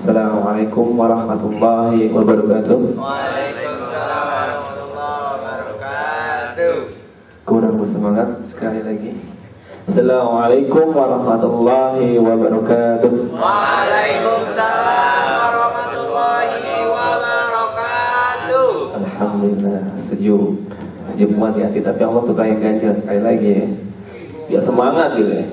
Assalamualaikum warahmatullahi wabarakatuh. Waalaikumsalam warahmatullahi wabarakatuh. Kurang bersemangat sekali lagi. Assalamualaikum warahmatullahi wabarakatuh. Waalaikumsalam warahmatullahi wabarakatuh. Alhamdulillah, sejuk banget ya hati, tapi Allah suka yang ganjil. Sekali lagi ya, biar semangat gitu ya.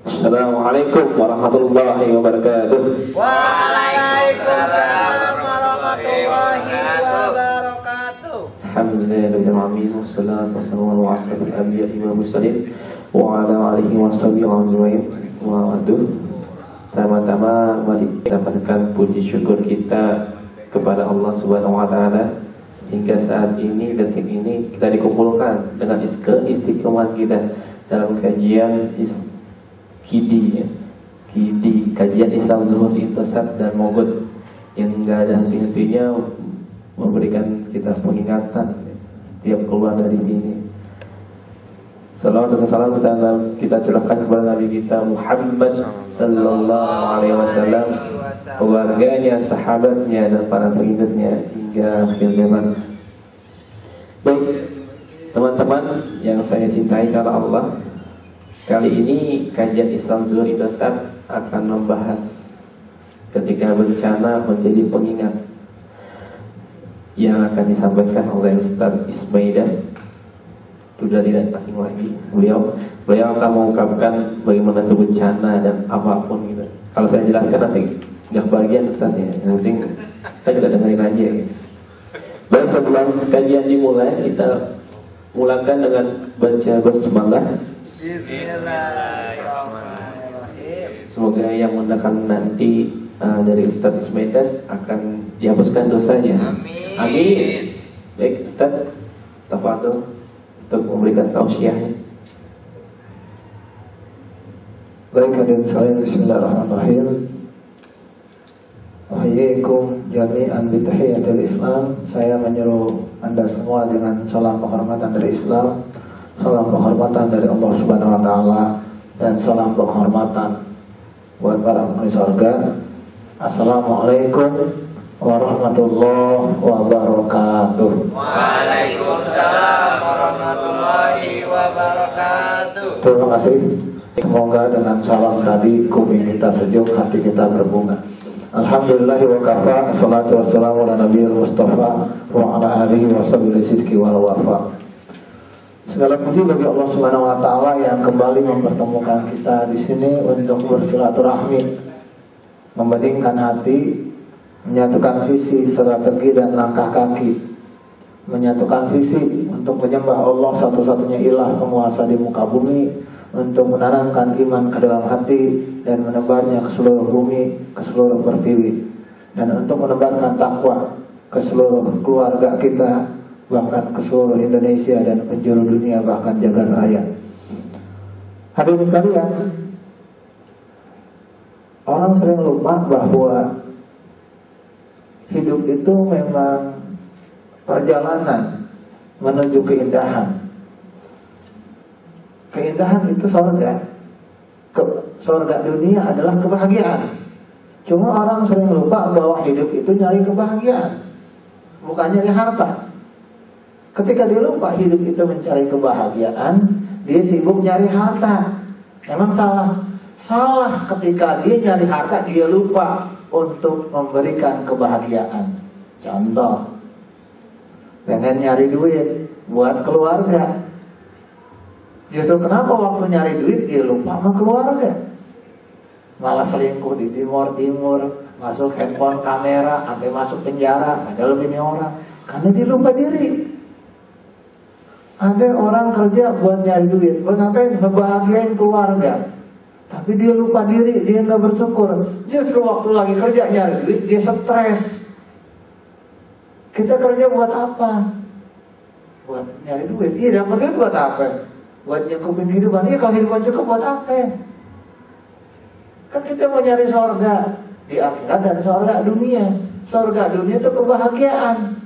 Assalamualaikum warahmatullahi wabarakatuh. Waalaikumsalam warahmatullahi wabarakatuh. Alhamdulillahirrahmanirrahim. Wassalatu wassalamu ala asyrafil anbiya'i wal mursalin wa ala alihi washabihi ajmain. Waduh, pertama-tama mari kita panjatkan puji syukur kita kepada Allah Subhanahu wa taala. Hingga saat ini, detik ini, kita dikumpulkan dengan keistiqomahan kita dalam kajian KIDI, kajian Islam Zuhud Intisab dan Mogot, yang nggak ada henti-hentinya memberikan kita pengingatan tiap keluar dari sini. Salawat dan salam kita curahkan kepada Nabi kita Muhammad sallallahu alaihi wasallam, keluarganya, sahabatnya, dan para pengikutnya hingga akhir zaman. Baik, teman-teman yang saya cintai karena Allah, kali ini kajian Islam Zuhud Intisab akan membahas ketika bencana menjadi pengingat, yang akan disampaikan oleh Ustaz Ismaidas. Sudah tidak asing lagi, beliau akan mengungkapkan bagaimana itu bencana dan apapun gitu. Kalau saya jelaskan nanti nggak bagian Ustaz ya, yang penting saya juga dengerin aja gitu. Baik, sebelum kajian dimulai, kita mulakan dengan baca basmalah. Bismillahirrahmanirrahim. Semoga yang mendengarkan nanti dari Ustaz Ismaidas akan dihapuskan dosanya. Amin. Amin. Baik, Ustaz, tafadhol untuk memberikan tausiahnya. Baik, hadirin sekalian, bismillahirrahmanirrahim. Wahyikum jami'an bitahiyatil Islam. Saya menyuruh Anda semua dengan salam penghormatan dari Islam, salam penghormatan dari Allah Subhanahu wa taala, dan salam penghormatan buat para penghuni surga. Assalamualaikum warahmatullahi wabarakatuh. Waalaikumsalam warahmatullahi wabarakatuh. Terima kasih. Semoga dengan salam tadi kuping kita sejuk, hati kita berbunga. Alhamdulillahi wa kafa, assalatu wassalamu ala nabiyil mustafa wa ala alihi wa sahbihi sidqi wal wafa. Segala puji bagi Allah Subhanahu wa taala yang kembali mempertemukan kita di sini untuk bersilaturahmi, membandingkan hati, menyatukan visi, strategi dan langkah kaki, menyatukan visi untuk menyembah Allah satu-satunya ilah penguasa di muka bumi, untuk menanamkan iman ke dalam hati dan menebarnya ke seluruh bumi, ke seluruh pertiwi, dan untuk menebarkan takwa ke seluruh keluarga kita, bahkan ke seluruh Indonesia dan penjuru dunia, bahkan jagat raya. Hadirin sekalian, orang sering lupa bahwa hidup itu memang perjalanan menuju keindahan. Keindahan itu surga. Surga dunia adalah kebahagiaan. Cuma orang sering lupa bahwa hidup itu nyari kebahagiaan, bukan nyari harta. Ketika dia lupa hidup itu mencari kebahagiaan, dia sibuk nyari harta. Emang salah? Salah ketika dia nyari harta, dia lupa untuk memberikan kebahagiaan. Contoh, pengen nyari duit buat keluarga. Justru kenapa waktu nyari duit dia lupa sama keluarga, malah selingkuh di timur, masuk handphone kamera, sampai masuk penjara, padahal ini orang, karena dia lupa diri. Ada orang kerja buat nyari duit, buat ngapain? Ngebahagiain keluarga, tapi dia lupa diri, dia nggak bersyukur. Justru waktu lagi kerja nyari duit, dia stres. Kita kerja buat apa? Buat nyari duit. Iya, dapat duit buat apa? Buat nyukupin kehidupan. Iya, kalau hidupan cukup buat apa? Kan kita mau nyari surga di akhirat dan surga dunia. Surga dunia itu kebahagiaan.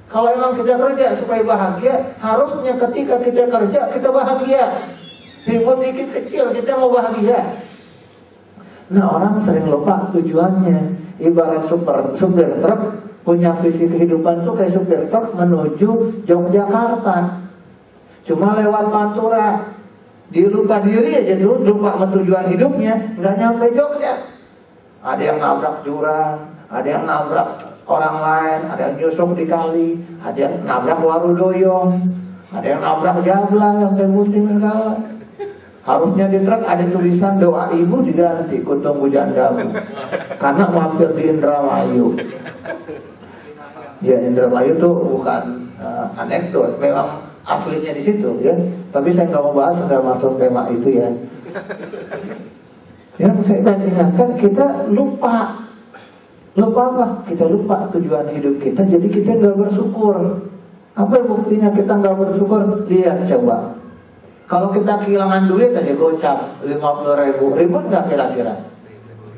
Kalau emang kita kerja supaya bahagia, harusnya ketika kita kerja kita bahagia. Timbul dikit kecil kita mau bahagia. Nah, orang sering lupa tujuannya. Ibarat supir truk punya visi kehidupan tuh kayak supir truk menuju Yogyakarta. Cuma lewat Pantura. Dia lupa diri aja tuh, lupa tujuan hidupnya, nggak nyampe Jogja. Ada yang nabrak jurang, ada yang nabrak orang lain, ada yang nyusuk di kali, ada yang nabrak warudoyong, ada yang nabrak jabla yang penguting segala. Harusnya di truk ada tulisan doa ibu diganti kuntung bujandamu, karena mampir di Indramayu. Ya, Indramayu tuh bukan anekdot, memang aslinya di situ ya. Tapi saya nggak mau bahas, nggak masuk tema itu ya. Yang saya ingatkan, kita lupa apa? Kita lupa tujuan hidup kita, jadi kita nggak bersyukur. Apa buktinya kita nggak bersyukur? Lihat coba. Kalau kita kehilangan duit aja gocap 50.000, ribut nggak kira-kira?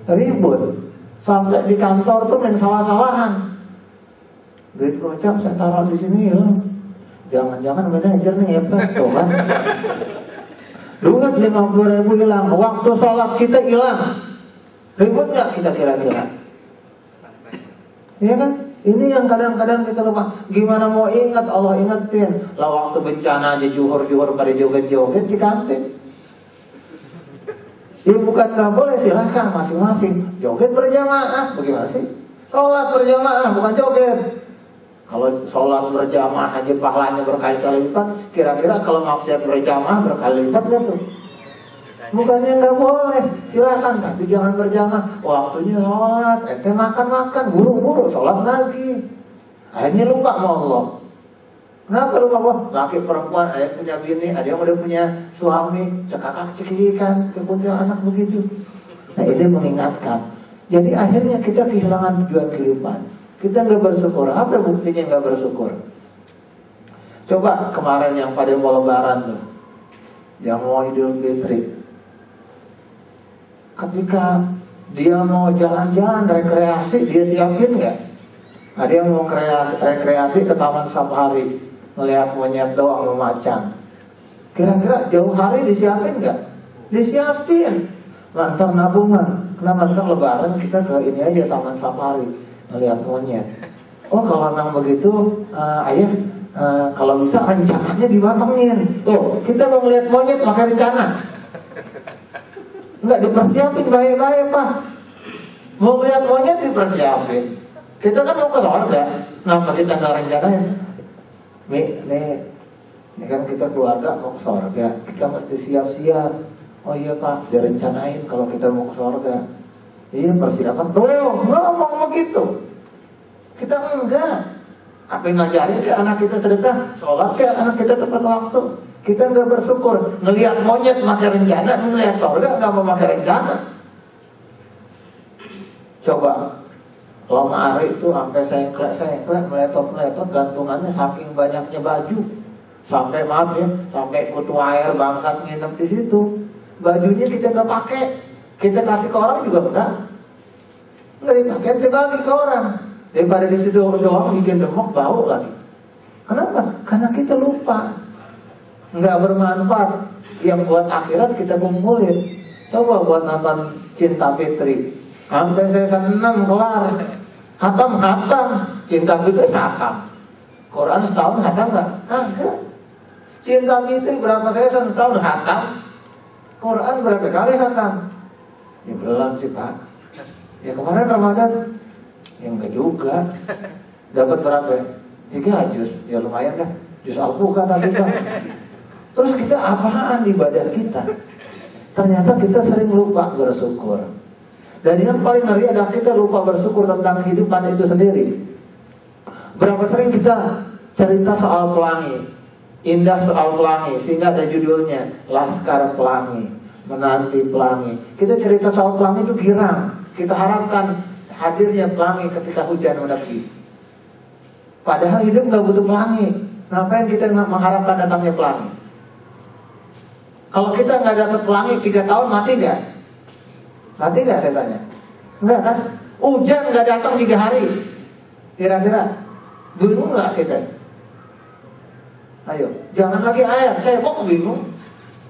Ribut. Sampai di kantor tuh main salah-salahan. Duit gocap saya taruh di sini ya. Jangan-jangan manajer nih ya tuh kan. Duit 50.000 hilang, waktu sholat kita hilang. Ribut nggak kita kira-kira? Iya kan? Ini yang kadang-kadang kita lupa. Gimana mau ingat, Allah ingetin. Lah waktu bencana aja juhur-juhur pada joget-joget di kantin. Ya bukan nggak boleh, silahkan masing-masing. Joget berjamaah, bagaimana sih? Sholat berjamaah, bukan joget. Kalau sholat berjamaah aja pahalanya berkali-kali lipat, kira-kira kalau maksiat berjamaah berkali lipat gak tuh? Bukannya nggak boleh, silakan, tapi jangan berjamaah. Waktunya sholat, ente makan-makan, buru-buru sholat lagi. Akhirnya lupa sama Allah. Kenapa lupa Allah? Laki perempuan, ada yang punya bini, ada yang udah punya suami, cekakak-cekikan, kemudian anak begitu. Nah ini mengingatkan. Jadi akhirnya kita kehilangan tujuan kehidupan. Kita nggak bersyukur. Apa buktinya nggak bersyukur? Coba kemarin yang pada mau lebaran tuh, yang mau Idul Fitri, ketika dia mau jalan-jalan rekreasi, dia siapin nggak? Ada yang mau rekreasi ke Taman Safari, melihat monyet doang sama macan. Kira-kira jauh hari disiapin nggak? Disiapin. Lantar nabungan. Kenapa lebaran kita ke ini aja Taman Safari, melihat monyet. Oh kalau memang begitu, ayah, kalau bisa rencananya dimatengin. Oh kita mau melihat monyet pakai rencana. Enggak dipersiapin baik-baik Pak. Mau melihat monyet dipersiapin. Kita kan mau ke surga, kenapa kita nggak rencanain? Ini kan kita keluarga mau ke surga, kita mesti siap-siap. Oh iya Pak, direncanain kalau kita mau ke surga. Iya persiapan tuh, ngomong begitu. Kita enggak. Apa yang ngajarin ke anak kita sedekah, sholat ke anak kita tepat waktu. Kita enggak bersyukur. Ngelihat monyet pakai rencana, ngelihat surga enggak mau pakai rencana. Coba lemari itu sampai sengklek, meletot, gantungannya saking banyaknya baju. Sampai maaf ya, sampai kutu air bangsat nginep di situ. Bajunya kita nggak pakai, kita kasih ke orang juga nggak dipakai, kita bagi ke orang. Daripada di situ doang bikin demok bau lagi. Kenapa? Karena kita lupa, nggak bermanfaat. Yang buat akhirat kita kumpulin. Coba buat nonton Cinta Fitri, sampai season 6 kelar, hatam, Cinta Fitri hatam. Quran setahun hatam nggak? Enggak. Cinta Fitri berapa season setahun hatam? Quran berapa kali hatam? Ya belum sih Pak. Ya kemarin Ramadan, ya enggak juga. Dapat berapa? 3 juz, ya lumayan dah. Juz Al-Buka tadi Pak. Terus kita apaan ibadah kita? Ternyata kita sering lupa bersyukur. Dan yang paling ngeri adalah kita lupa bersyukur tentang kehidupan itu sendiri. Berapa sering kita cerita soal pelangi, indah soal pelangi, sehingga ada judulnya Laskar Pelangi, Menanti Pelangi. Kita cerita soal pelangi itu girang. Kita harapkan hadirnya pelangi ketika hujan menepi. Padahal hidup gak butuh pelangi. Ngapain kita mengharapkan datangnya pelangi? Kalau kita gak dapat pelangi 3 tahun, mati gak? Mati gak saya tanya? Enggak kan? Hujan gak datang 3 hari. Kira-kira bingung gak kita? Ayo, jangan lagi air, cebok bingung.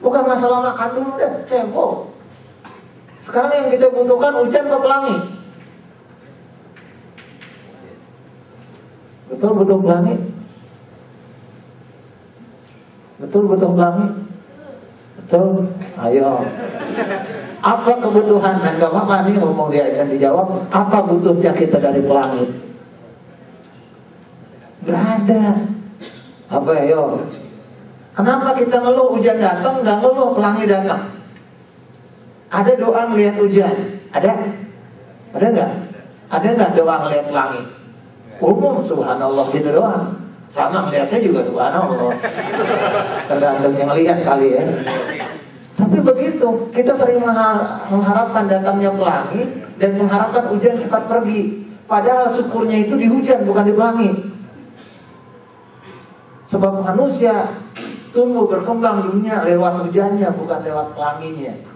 Bukan masalah makan dulu deh, cebok. Sekarang yang kita butuhkan hujan atau pelangi? Betul butuh pelangi? Betul butuh pelangi? Betul? Ayo. Apa kebutuhan? Dan gak apa-apa nih ngomong dia akan dijawab. Apa butuhnya kita dari pelangi? Gak ada. Apa ayo? Kenapa kita ngeluh hujan datang, gak ngeluh pelangi datang? Ada doa ngeliat hujan? Ada? Ada nggak? Ada nggak doa ngeliat pelangi? Umum subhanallah gitu doang. Sama melihat saya juga subhanallah. Tergantung yang lihat kali ya. Tapi begitu, kita sering mengharapkan datangnya pelangi dan mengharapkan hujan cepat pergi. Padahal syukurnya itu di hujan bukan di pelangi. Sebab manusia tumbuh berkembang dunia lewat hujannya bukan lewat pelanginya.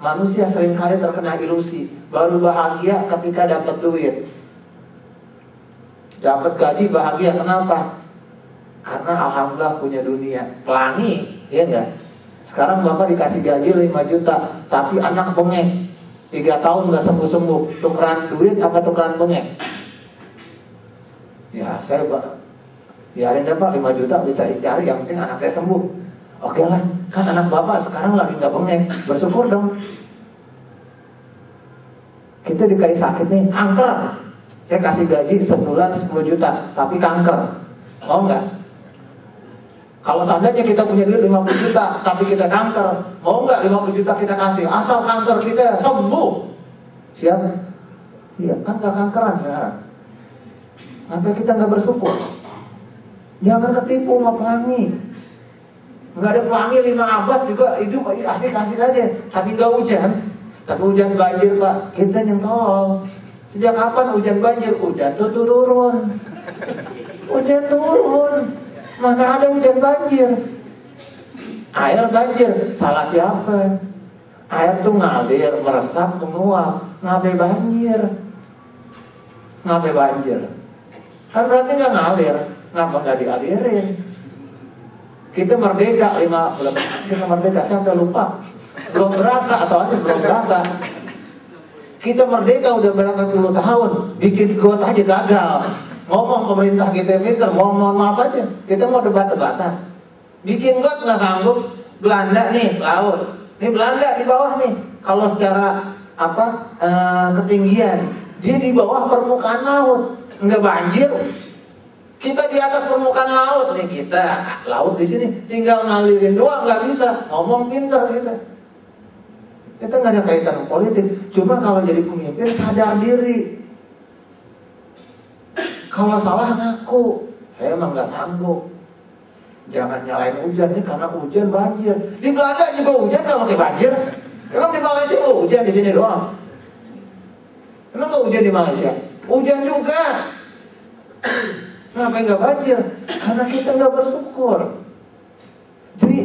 Manusia seringkali terkena ilusi, baru bahagia ketika dapat duit. Dapat gaji bahagia, kenapa? Karena alhamdulillah punya dunia. Pelangi, ya enggak? Sekarang bapak dikasih gaji 5 juta, tapi anak bengek 3 tahun gak sembuh-sembuh. Tukeran duit apa tukeran bengek? Ya saya biarin deh pak, 5 juta bisa dicari, yang penting anak saya sembuh. Oke lah, kan anak bapak sekarang lagi gak bengek, bersyukur dong. Kita dikasih sakit nih, kanker. Saya kasih gaji sebulan 10 juta, tapi kanker. Mau nggak? Kalau seandainya kita punya duit 50 juta, tapi kita kanker, mau nggak 50 juta kita kasih? Asal kanker kita sembuh. Siap? Iya, kan nggak kankeran sekarang. Sampai kita nggak bersyukur. Jangan ketipu sama pelangi. Nggak ada pelangi 5 abad juga hidup asik-asik aja, tapi nggak hujan. Tapi hujan banjir pak, kita yang tolong. Sejak kapan hujan banjir? Hujan tuh turun. Hujan turun. Mana ada hujan banjir? Air banjir, salah siapa? Air tuh ngalir, meresap, menguap. Ngapain banjir? Ngapain banjir? Kan berarti nggak ngalir. Ngapa nggak dialirin? Kita merdeka 5 bulan. Kita merdeka, saya udah lupa. Belum berasa, soalnya belum berasa. Kita merdeka udah berapa puluh tahun, bikin got aja gagal. Ngomong pemerintah kita meter, mohon maaf aja. Kita mau debat-debatan. Bikin got nggak sanggup. Belanda nih laut, ini Belanda di bawah nih. Kalau secara ketinggian, dia di bawah permukaan laut, nggak banjir. Kita di atas permukaan laut nih, kita laut di sini, tinggal ngalirin doang nggak bisa. Ngomong pinter kita. Kita nggak ada kaitan politik. Cuma kalau jadi pemimpin sadar diri. Kalau salah ngaku. Saya emang nggak sanggup. Jangan nyalain hujan nih karena hujan banjir. Di Belanda juga hujan nggak pakai banjir. Emang di Malaysia hujan di sini doang. Emang nggak hujan di Malaysia? Hujan juga. Ngapain nggak banjir? Karena kita nggak bersyukur. Jadi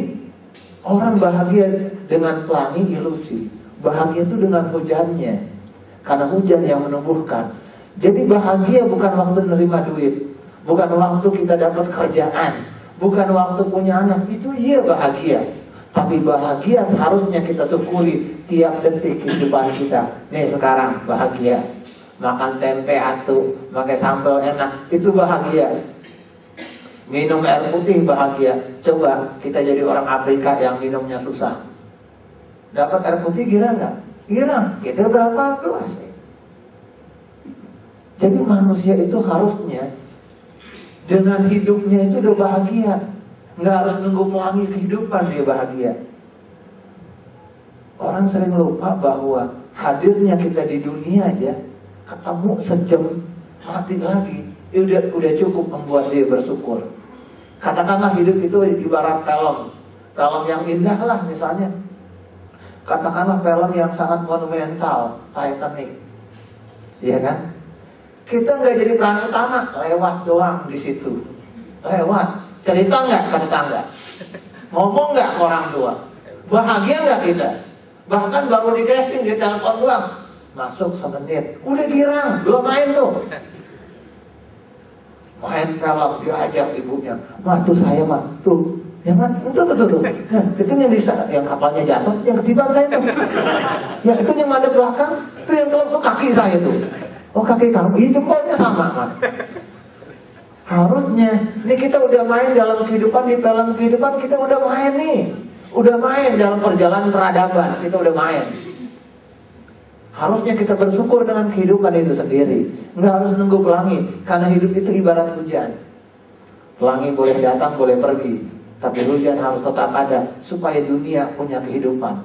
orang bahagia dengan pelangi ilusi. Bahagia itu dengan hujannya. Karena hujan yang menumbuhkan. Jadi bahagia bukan waktu menerima duit. Bukan waktu kita dapat kerjaan. Bukan waktu punya anak. Itu iya bahagia. Tapi bahagia seharusnya kita syukuri tiap detik kehidupan kita. Nih sekarang bahagia. Makan tempe atu, pakai sambal enak. Itu bahagia. Minum air putih bahagia. Coba kita jadi orang Afrika yang minumnya susah. Dapat air putih gila nggak? Gila. Kita berapa gelas? Jadi manusia itu harusnya dengan hidupnya itu udah bahagia. Nggak harus nunggu pelangi kehidupan dia bahagia. Orang sering lupa bahwa hadirnya kita di dunia aja, ketemu sejam, mati lagi. Udah cukup membuat dia bersyukur. Katakanlah hidup itu ibarat film yang indah lah misalnya. Katakanlah film yang sangat monumental, Titanic, iya kan? Kita nggak jadi peran utama, lewat doang di situ, lewat. Cerita nggak ke tetangga, ngomong nggak ke orang tua, bahagia nggak kita? Bahkan baru di casting di telepon doang, masuk semenit, udah girang, belum main tuh. Main film, diajak ibunya, mah tuh saya mah tuh Ya kan? Itu. Nah, itu yang kapalnya jatuh, yang ketiban saya tuh. Ya itu yang ada belakang, itu yang teluk tuh kaki saya tuh. Oh kaki kamu, itu jempolnya sama kan? Harusnya, ini kita udah main dalam kehidupan, di dalam kehidupan kita udah main nih. Udah main dalam perjalanan peradaban, kita udah main. Harusnya kita bersyukur dengan kehidupan itu sendiri. Nggak harus nunggu pelangi, karena hidup itu ibarat hujan. Pelangi boleh datang, boleh pergi, tapi hujan harus tetap ada supaya dunia punya kehidupan.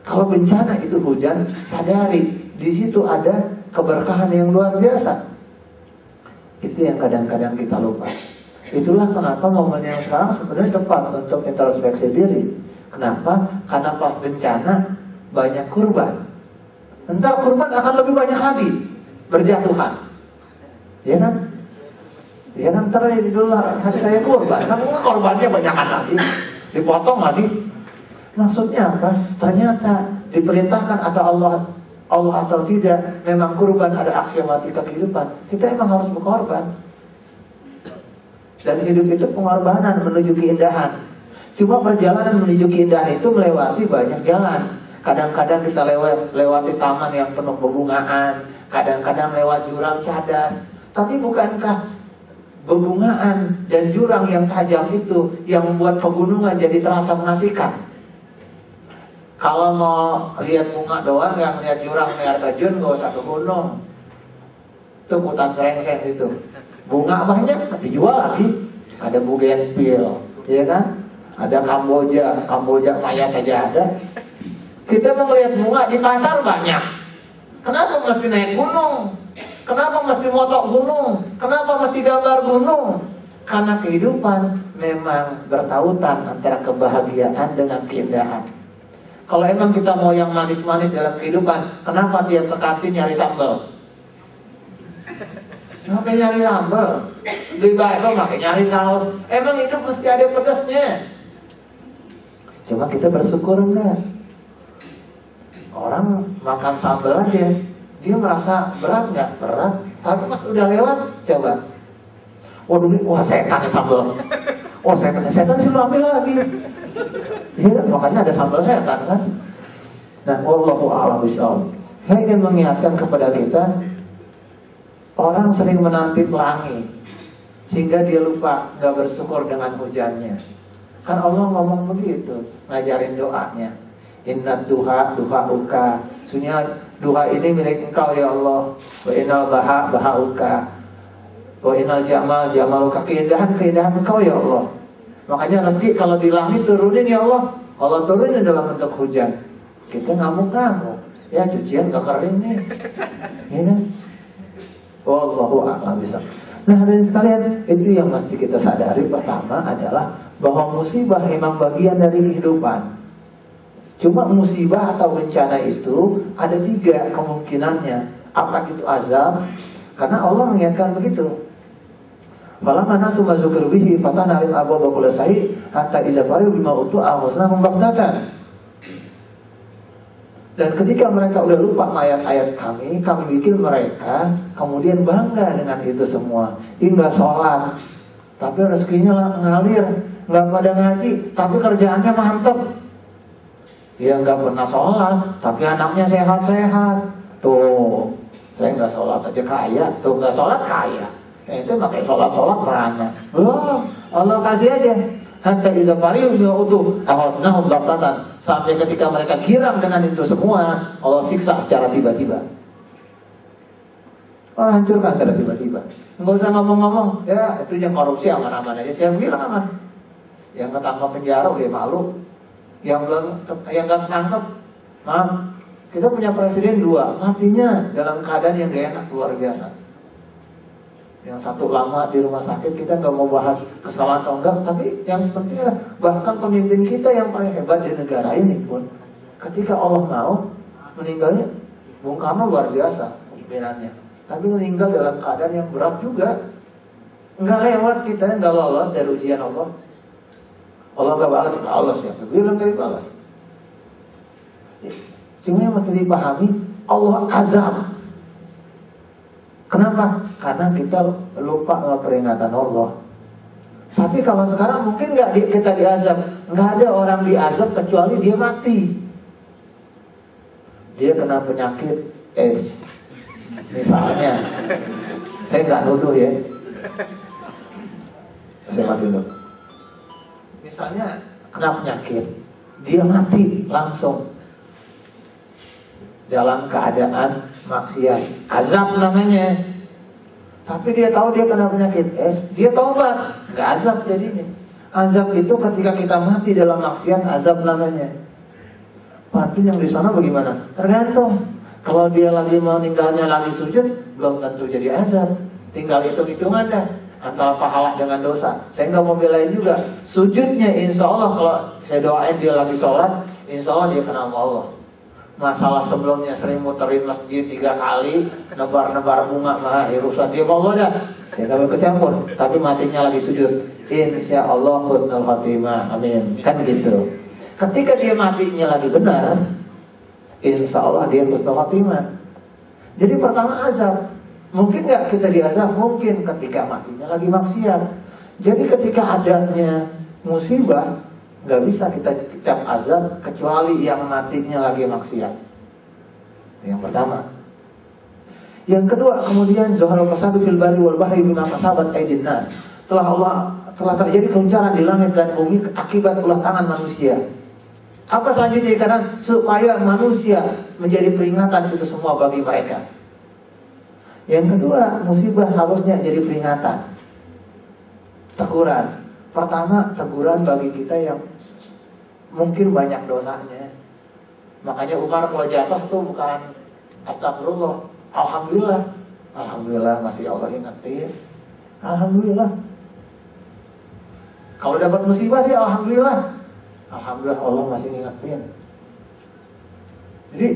Kalau bencana itu hujan, sadari di situ ada keberkahan yang luar biasa. Itu yang kadang-kadang kita lupa. Itulah kenapa momen yang sekarang sebenarnya tepat untuk introspeksi diri. Kenapa? Karena pas bencana banyak kurban. Entar kurban akan lebih banyak lagi berjatuhan. Ya kan? Ya kan, ntar dulu hari raya kurban, kan korbannya banyakan lagi, dipotong lagi. Maksudnya apa? Ternyata diperintahkan atau Allah atau tidak, memang kurban ada aksiomatika kehidupan. Kita emang harus berkorban. Dan hidup itu pengorbanan menuju keindahan. Cuma perjalanan menuju keindahan itu melewati banyak jalan. Kadang-kadang kita lewati taman yang penuh bebungaan, kadang-kadang lewat jurang cadas. Tapi bukankah bebungaan dan jurang yang tajam itu yang membuat pegunungan jadi terasa mengasihkan? Kalau mau lihat bunga doang, yang lihat jurang, lihat terjun, gak usah ke gunung. Itu hutan serengseng itu. Bunga banyak, tapi dijual lagi. Ada bugenvil, ya kan? Ada Kamboja mayat aja ada. Kita mau lihat bunga di pasar banyak. Kenapa mesti naik gunung? Kenapa mesti motok gunung? Kenapa mesti gambar gunung? Karena kehidupan memang bertautan antara kebahagiaan dengan keindahan. Kalau emang kita mau yang manis-manis dalam kehidupan, kenapa tiap ke kantin nyari sambal? Kenapa nyari sambal? Beli bakso makai nyari saus. Emang itu mesti ada pedasnya. Cuma kita bersyukur enggak? Orang makan sambal aja, dia merasa berat nggak? Berat. Tapi pas udah lewat, coba. Waduh, wah setan sambal. Oh setan sih lu ambil lagi. Iya, makanya ada sambal setan kan. Nah, wallahu a'lam bishawab. Saya ingin mengingatkan kepada kita, orang sering menanti pelangi sehingga dia lupa nggak bersyukur dengan hujannya. Kan Allah ngomong begitu, ngajarin doanya. Inna duha uka. Sunya duha ini milik engkau ya Allah. Wa innal baha uka. Wa innal jamaluka. Keindahan engkau ya Allah. Makanya rezeki kalau di langit turunin ya Allah. Allah turunin dalam bentuk hujan. Kita ngamuk-ngamuk. Ya cucian gak kering nih. Ya. Wallahu a'lam bishawab. Nah hadirin sekalian, itu yang mesti kita sadari. Pertama adalah bahwa musibah memang bagian dari kehidupan. Cuma musibah atau bencana itu ada 3 kemungkinannya. Apa itu azab? Karena Allah mengingatkan begitu. Falamma nasu ma dzukira bihi fatahna 'alaihim abwaaba kulli shay'in hatta idza farihu bima utu akhadnahum baghtatan. Dan ketika mereka udah lupa ayat-ayat kami bikin mereka kemudian bangga dengan itu semua. Hingga sholat, tapi rezekinya ngalir, nggak pada ngaji, tapi kerjaannya mantep. Dia nggak pernah sholat, tapi anaknya sehat-sehat. Tuh, saya nggak sholat aja kaya. Tuh nggak sholat kaya. Itu pakai sholat merana. Oh, Allah kasih aja. Hatta iza farihu bima utu akhadnahum baghtatan. Sampai ketika mereka girang dengan itu semua, Allah siksa secara tiba-tiba. Allah hancurkan secara tiba-tiba. Nggak usah ngomong-ngomong. Ya, itu yang korupsi aman-aman aja. Saya bilang aman. Yang ketangkap penjara udah malu. Yang nggak ketangkep, maaf, kita punya presiden 2, matinya dalam keadaan yang gak enak, luar biasa. Yang satu lama di rumah sakit, kita nggak mau bahas kesalahan atau enggak, tapi yang penting adalah bahkan pemimpin kita yang paling hebat di negara ini pun, ketika Allah mau meninggalnya, Bung Karno luar biasa pimpinannya, tapi meninggal dalam keadaan yang berat juga, nggak lewat kita, nggak lolos dari ujian Allah. Allah gak balas, Allah siapa? Bilang gak dibalas. Cuma yang mesti dipahami, Allah azab. Kenapa? Karena kita lupa dengan peringatan Allah. Tapi kalau sekarang mungkin nggak kita diazab? Nggak ada orang diazab kecuali dia mati. Dia kena penyakit AIDS, misalnya. Saya nggak nuduh ya. Saya mati dulu. Misalnya kena penyakit, dia mati langsung dalam keadaan maksiat, azab namanya. Tapi dia tahu dia kena penyakit AIDS, dia taubat, nggak azab jadinya. Azab itu ketika kita mati dalam maksiat, azab namanya. Tapi yang di sana bagaimana? Tergantung. Kalau dia lagi meninggalnya lagi sujud, belum tentu jadi azab. Tinggal hitung-hitungan dah antara pahala dengan dosa. Saya nggak mau belain juga. Sujudnya insya Allah kalau saya doain dia lagi sholat, insya Allah dia kenal Allah. Masalah sebelumnya sering muterin masjid 3 kali, nebar-nebar bunga, urusan dia Allah dah. Saya nggak mau kecampur. Tapi matinya lagi sujud, insya Allah husnul khatimah, amin. Kan gitu. Ketika dia matinya lagi benar, insya Allah dia husnul khatimah. Jadi pertama azab. Mungkin nggak kita diazab? Mungkin ketika matinya lagi maksiat. Jadi ketika adanya musibah, nggak bisa kita cap azab kecuali yang matinya lagi maksiat. Yang pertama. Yang kedua, kemudian zuharul fasadu fil barri wal bahri bima kasabat aydin nas. Telah terjadi goncangan di langit dan bumi akibat ulah tangan manusia. Apa selanjutnya? Karena supaya manusia menjadi peringatan itu semua bagi mereka. Yang kedua, musibah harusnya jadi peringatan, teguran. Pertama, teguran bagi kita yang mungkin banyak dosanya. Makanya Umar kalau jatuh tuh bukan astagfirullah, alhamdulillah. Alhamdulillah masih Allah ingetin. Alhamdulillah. Kalau dapat musibah dia alhamdulillah. Alhamdulillah Allah masih ingetin. Jadi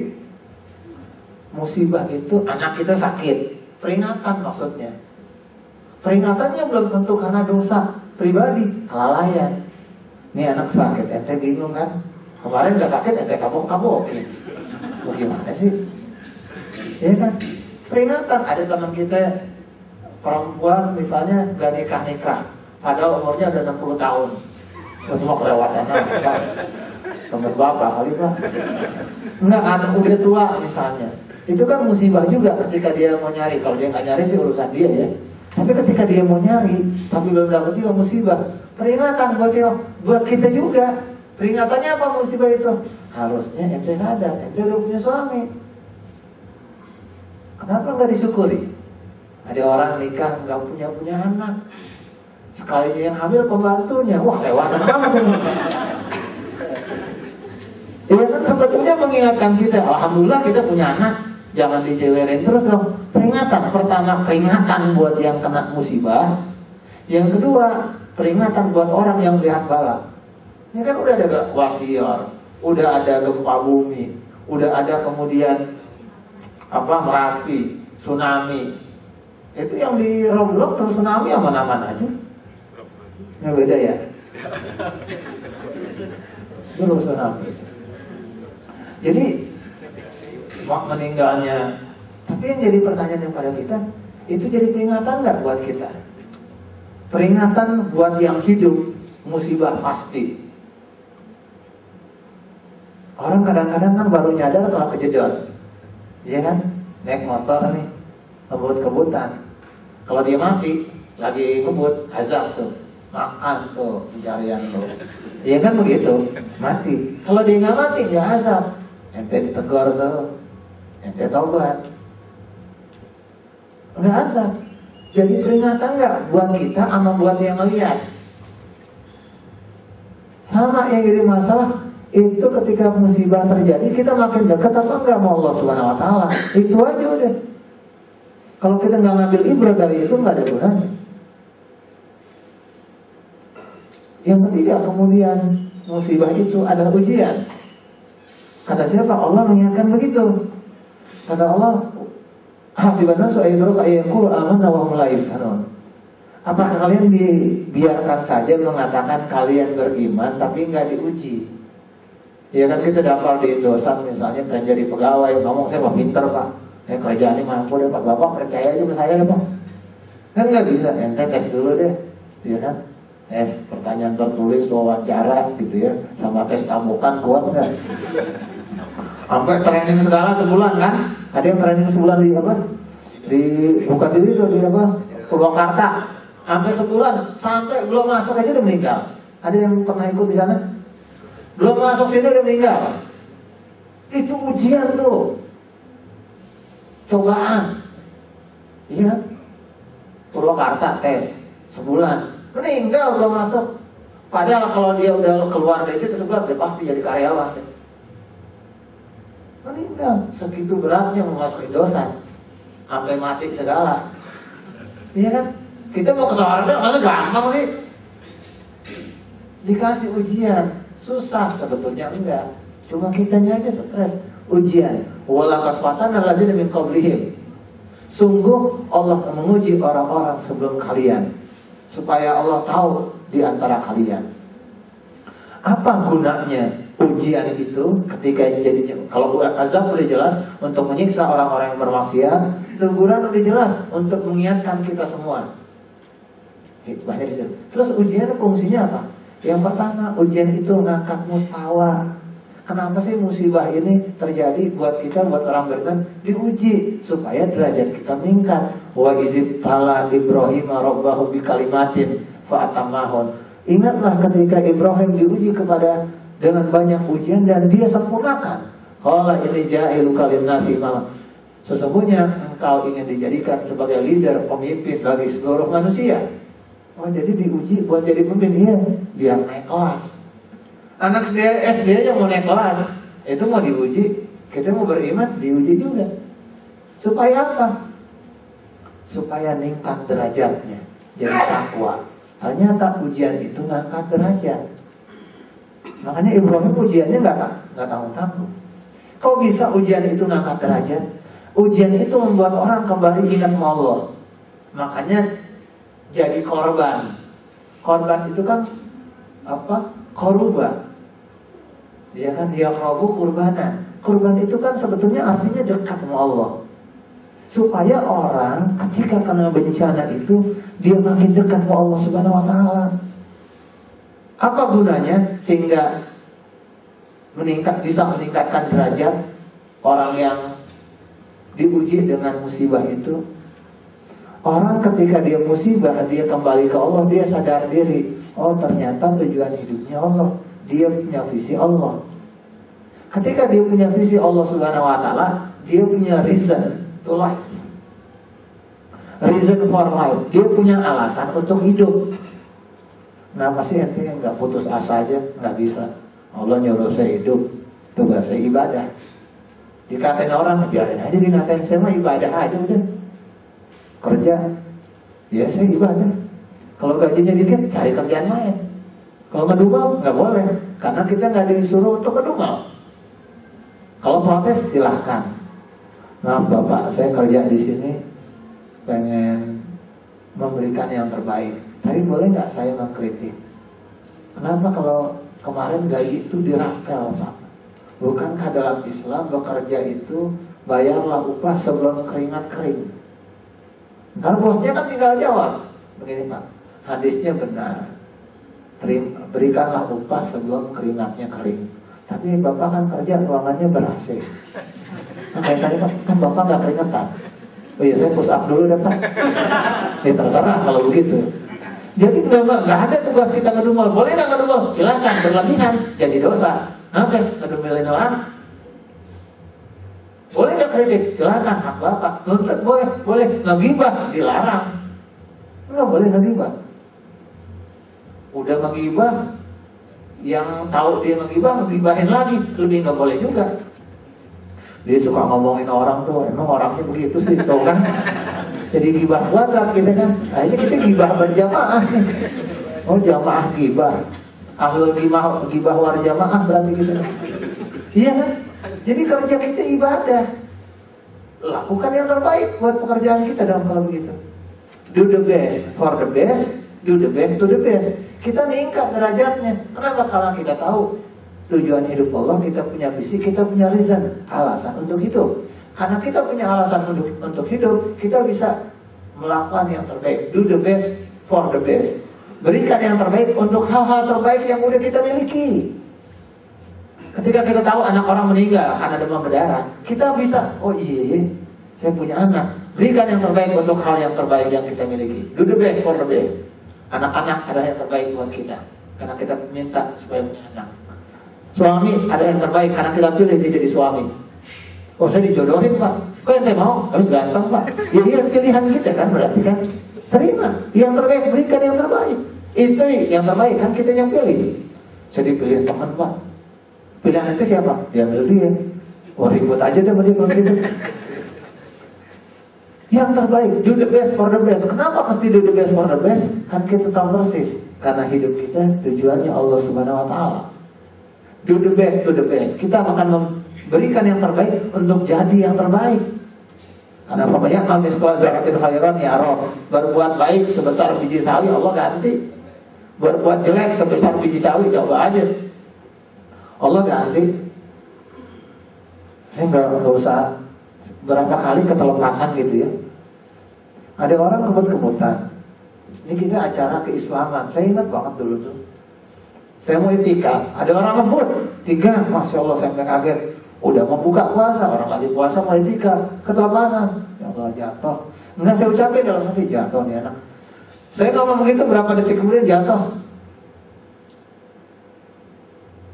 musibah itu anak kita sakit, peringatan maksudnya. Peringatannya belum tentu karena dosa pribadi, kelalaian. Ini anak sakit, ente bingung kan? Kemarin gak sakit, ente kabur-kabur. Mau gimana sih? Ya kan? Peringatan. Ada teman kita perempuan misalnya gak nikah-nikah, padahal umurnya udah 60 tahun. Cuma kelewatan apa? Teman bapak kali pak. Enggak kan, udah tua misalnya. Itu kan musibah juga ketika dia mau nyari. Kalau dia nggak nyari sih urusan dia ya. Tapi ketika dia mau nyari, tapi belum dapat juga musibah. Peringatan buat kita juga. Peringatannya apa musibah itu? Harusnya ente sadar, ente udah punya suami. Kenapa nggak disyukuri? Ada orang nikah nggak punya anak. Sekali dia yang hamil pembantunya, wah lewatan banget. Dia kan sebetulnya mengingatkan kita, alhamdulillah kita punya anak. Jangan dicewerin terus dong. Peringatan pertama, peringatan buat yang kena musibah. Yang kedua, peringatan buat orang yang lihat bala. Ini kan udah ada wasior, udah ada gempa bumi, udah ada kemudian Merapi, tsunami. Itu yang di Roblok terus tsunami aman-aman aja. Ini beda ya. Terus tsunami. Jadi meninggalnya. Tapi yang jadi pertanyaan yang pada kita, itu jadi peringatan nggak buat kita? Peringatan buat yang hidup, musibah pasti. Orang kadang-kadang kan baru nyadar kalau kejedot, iya kan? Naik motor nih, kebut-kebutan. Kalau dia mati, lagi kebut, azab tuh, makan tuh, pencarian tuh. Iya kan begitu, mati. Kalau dia nggak mati, nggak azab. Ente ditegur tuh, ente taubat, nggak azab. Jadi peringatan nggak buat kita sama buat yang ngeliat. Sama yang jadi masalah itu ketika musibah terjadi kita makin dekat apa enggak sama Allah Subhanahu Wa Taala. Itu aja udah. Kalau kita nggak ngambil ibadah dari itu nggak ada gunanya. Yang ketiga kemudian musibah itu adalah ujian. Kata siapa? Allah mengingatkan begitu. Kata Allah, hasiban nasu ayyadruka ayyaqulu amanna wa hum la yuftanun. Apakah kalian dibiarkan saja mengatakan kalian beriman tapi nggak diuji? Ya kan kita daftar di Indosat misalnya pengen jadi pegawai, ngomong saya mah pinter pak, kerjaan ini mampu deh pak, bapak percaya aja sama saya deh pak. Kan nggak bisa, ente tes dulu deh, ya kan? tes pertanyaan tertulis, wawancara gitu ya, sama tes tamukan, kuat nggak? Sampai training segala sebulan kan? Ada yang training sebulan di apa? Di bukan diri tuh, di apa? Purwakarta. Sampai sebulan, sampai belum masuk aja udah meninggal. Ada yang pernah ikut di sana? Belum masuk sini udah meninggal. Itu ujian tuh, cobaan. Iya, Purwakarta tes sebulan, meninggal belum masuk. Padahal kalau dia udah keluar dari situ sebulan, dia pasti jadi karyawan. Meninggal, segitu beratnya memasuki dosa, sampai mati segala. Iya kan? Kita mau ke surga, masa gampang sih? Dikasih ujian, susah sebetulnya enggak. Cuma kitanya aja stres. Ujian. Walaqad fatana allazina min qablihim. Sungguh Allah menguji orang-orang sebelum kalian, supaya Allah tahu di antara kalian. Apa gunanya ujian itu ketika jadinya? Kalau azab udah jelas untuk menyiksa orang-orang yang bermaksiat, teguran udah jelas untuk mengingatkan kita semua. Hikmahnya di situ. Terus ujian fungsinya apa? Yang pertama, ujian itu ngangkat mustawa. Kenapa sih musibah ini terjadi buat kita, buat orang beriman? Diuji supaya derajat kita meningkat. Wa izid tala Ibrahim rabbahu bi kalimatin fa atammahun. Ingatlah ketika Ibrahim diuji dengan banyak ujian dan dia sempurnakan. Qala inni ja'iluka lin-nasi imama. Sesungguhnya engkau ingin dijadikan sebagai leader, pemimpin bagi seluruh manusia. Oh, jadi diuji buat jadi pemimpin, iya, biar naik kelas. Anak SD aja mau naik kelas, itu mau diuji. Kita mau beriman, diuji juga. Supaya apa? Supaya meningkat derajatnya, jadi takwa. Ternyata ujian itu ngangkat derajat. Makanya Ibrahim ujiannya nggak tanggung-tanggung. Kok bisa ujian itu ngangkat derajat? Ujian itu membuat orang kembali ingat sama Allah. Makanya jadi korban. Korban itu kan apa? Koruba. Dia kan dia robu kurbanan. Kurban itu kan sebetulnya artinya dekat sama Allah. Supaya orang ketika kena bencana itu dia makin dekat sama Allah Subhanahu wa taala. Apa gunanya? Sehingga bisa meningkatkan derajat orang yang diuji dengan musibah itu. Orang ketika dia musibah, dia kembali ke Allah, dia sadar diri. Oh, ternyata tujuan hidupnya Allah. Dia punya visi Allah. Ketika dia punya visi Allah Subhanahu wa taala, dia punya reason to life. Reason for life. Dia punya alasan untuk hidup. Kenapa sih ente nggak putus asa aja? Nggak bisa. Allah nyuruh saya hidup, tugas saya ibadah. Dikatain orang, biarin aja dikatain, saya mah ibadah aja udah. Kerja, ya saya ibadah. Kalau gajinya dikit, cari kerjaan lain. Kalau ngedumel, nggak boleh, karena kita nggak disuruh untuk ngedumel. Kalau protes, silahkan. Nah, Bapak, saya kerja di sini, pengen memberikan yang terbaik. Tapi boleh nggak saya mengkritik? Kenapa kalau kemarin gaji itu dirapel, Pak? Bukankah dalam Islam bekerja itu bayarlah upah sebelum keringat kering? Ntar bosnya kan tinggal jawab, begini Pak, hadisnya benar, berikanlah upah sebelum keringatnya kering. Tapi Bapak kan kerja ruangannya ber-AC. Nah, kayak tadi Pak, kan Bapak nggak keringetan. Oh iya, saya push up dulu deh Pak. Ya terserah kalau begitu. Jadi nggak ada tugas kita ngedumel. Boleh nggak ngedumel? Silahkan, berlebihan jadi dosa. Oke, ngedumelin orang. Boleh nggak kritik? Silahkan, hak Bapak. Nuntut boleh. Ngegibah dilarang. Nggak boleh ngegibah. Udah ngegibah, yang tahu dia ngegibahin lagi, lebih nggak boleh juga. Dia suka ngomongin orang tuh, emang orangnya begitu sih, tuh kan? Jadi gibah kuadrat kita kan. Akhirnya kita gibah berjamaah. Oh, jamaah gibah. Ahlul gibah war jamaah berarti gitu. Iya kan? Jadi kerja kita ibadah. Lakukan yang terbaik buat pekerjaan kita dalam hal begitu. Do the best for the best, do the best to the best. Kita meningkat derajatnya. Kenapa? Karena kita tahu tujuan hidup Allah, kita punya visi, kita punya reason, alasan untuk hidup. Karena kita punya alasan untuk hidup, kita bisa melakukan yang terbaik. Do the best for the best. Berikan yang terbaik untuk hal-hal terbaik yang udah kita miliki. Ketika kita tahu anak orang meninggal karena demam berdarah, kita bisa, oh iya, saya punya anak. Berikan yang terbaik untuk hal yang terbaik yang kita miliki. Do the best for the best. Anak-anak adalah yang terbaik buat kita, karena kita minta supaya punya anak. Suami ada yang terbaik karena kita pilih dia jadi suami. Oh saya dijodohin Pak, kok yang saya mau? Harus ganteng Pak. Ya dia pilihan kita kan, berarti kan. Terima, yang terbaik, berikan yang terbaik. Itu yang terbaik, kan kita yang pilih. Saya dipilih teman Pak. Pilihan itu siapa? Dia ambil dia. Oh ribut aja deh sama dia kalau ribut. Yang terbaik, do the best for the best. Kenapa mesti do the best for the best? Kan kita tahu persis, karena hidup kita tujuannya Allah Subhanahu Wa Taala. Do the best, do the best. Kita akan memberikan yang terbaik untuk jadi yang terbaik. Karena pokoknya kami sekolah zakatil khairan ya Rob. Berbuat baik sebesar biji sawi Allah ganti. Berbuat jelek sebesar biji sawi coba aja Allah ganti. Nggak usah berapa kali ketelepasan gitu ya. Ada orang kebut-kebutan. Ini kita acara keislaman. Saya ingat banget dulu tuh. Saya mau itikaf, ada orang ngebut 3, Masya Allah saya kaget. Udah mau buka puasa, orang lagi puasa mau itikaf, ketelepasan. Ya Allah jatuh. Enggak, saya ucapin dalam hati, jatuh nih anak. Saya ngomong begitu, berapa detik kemudian jatuh.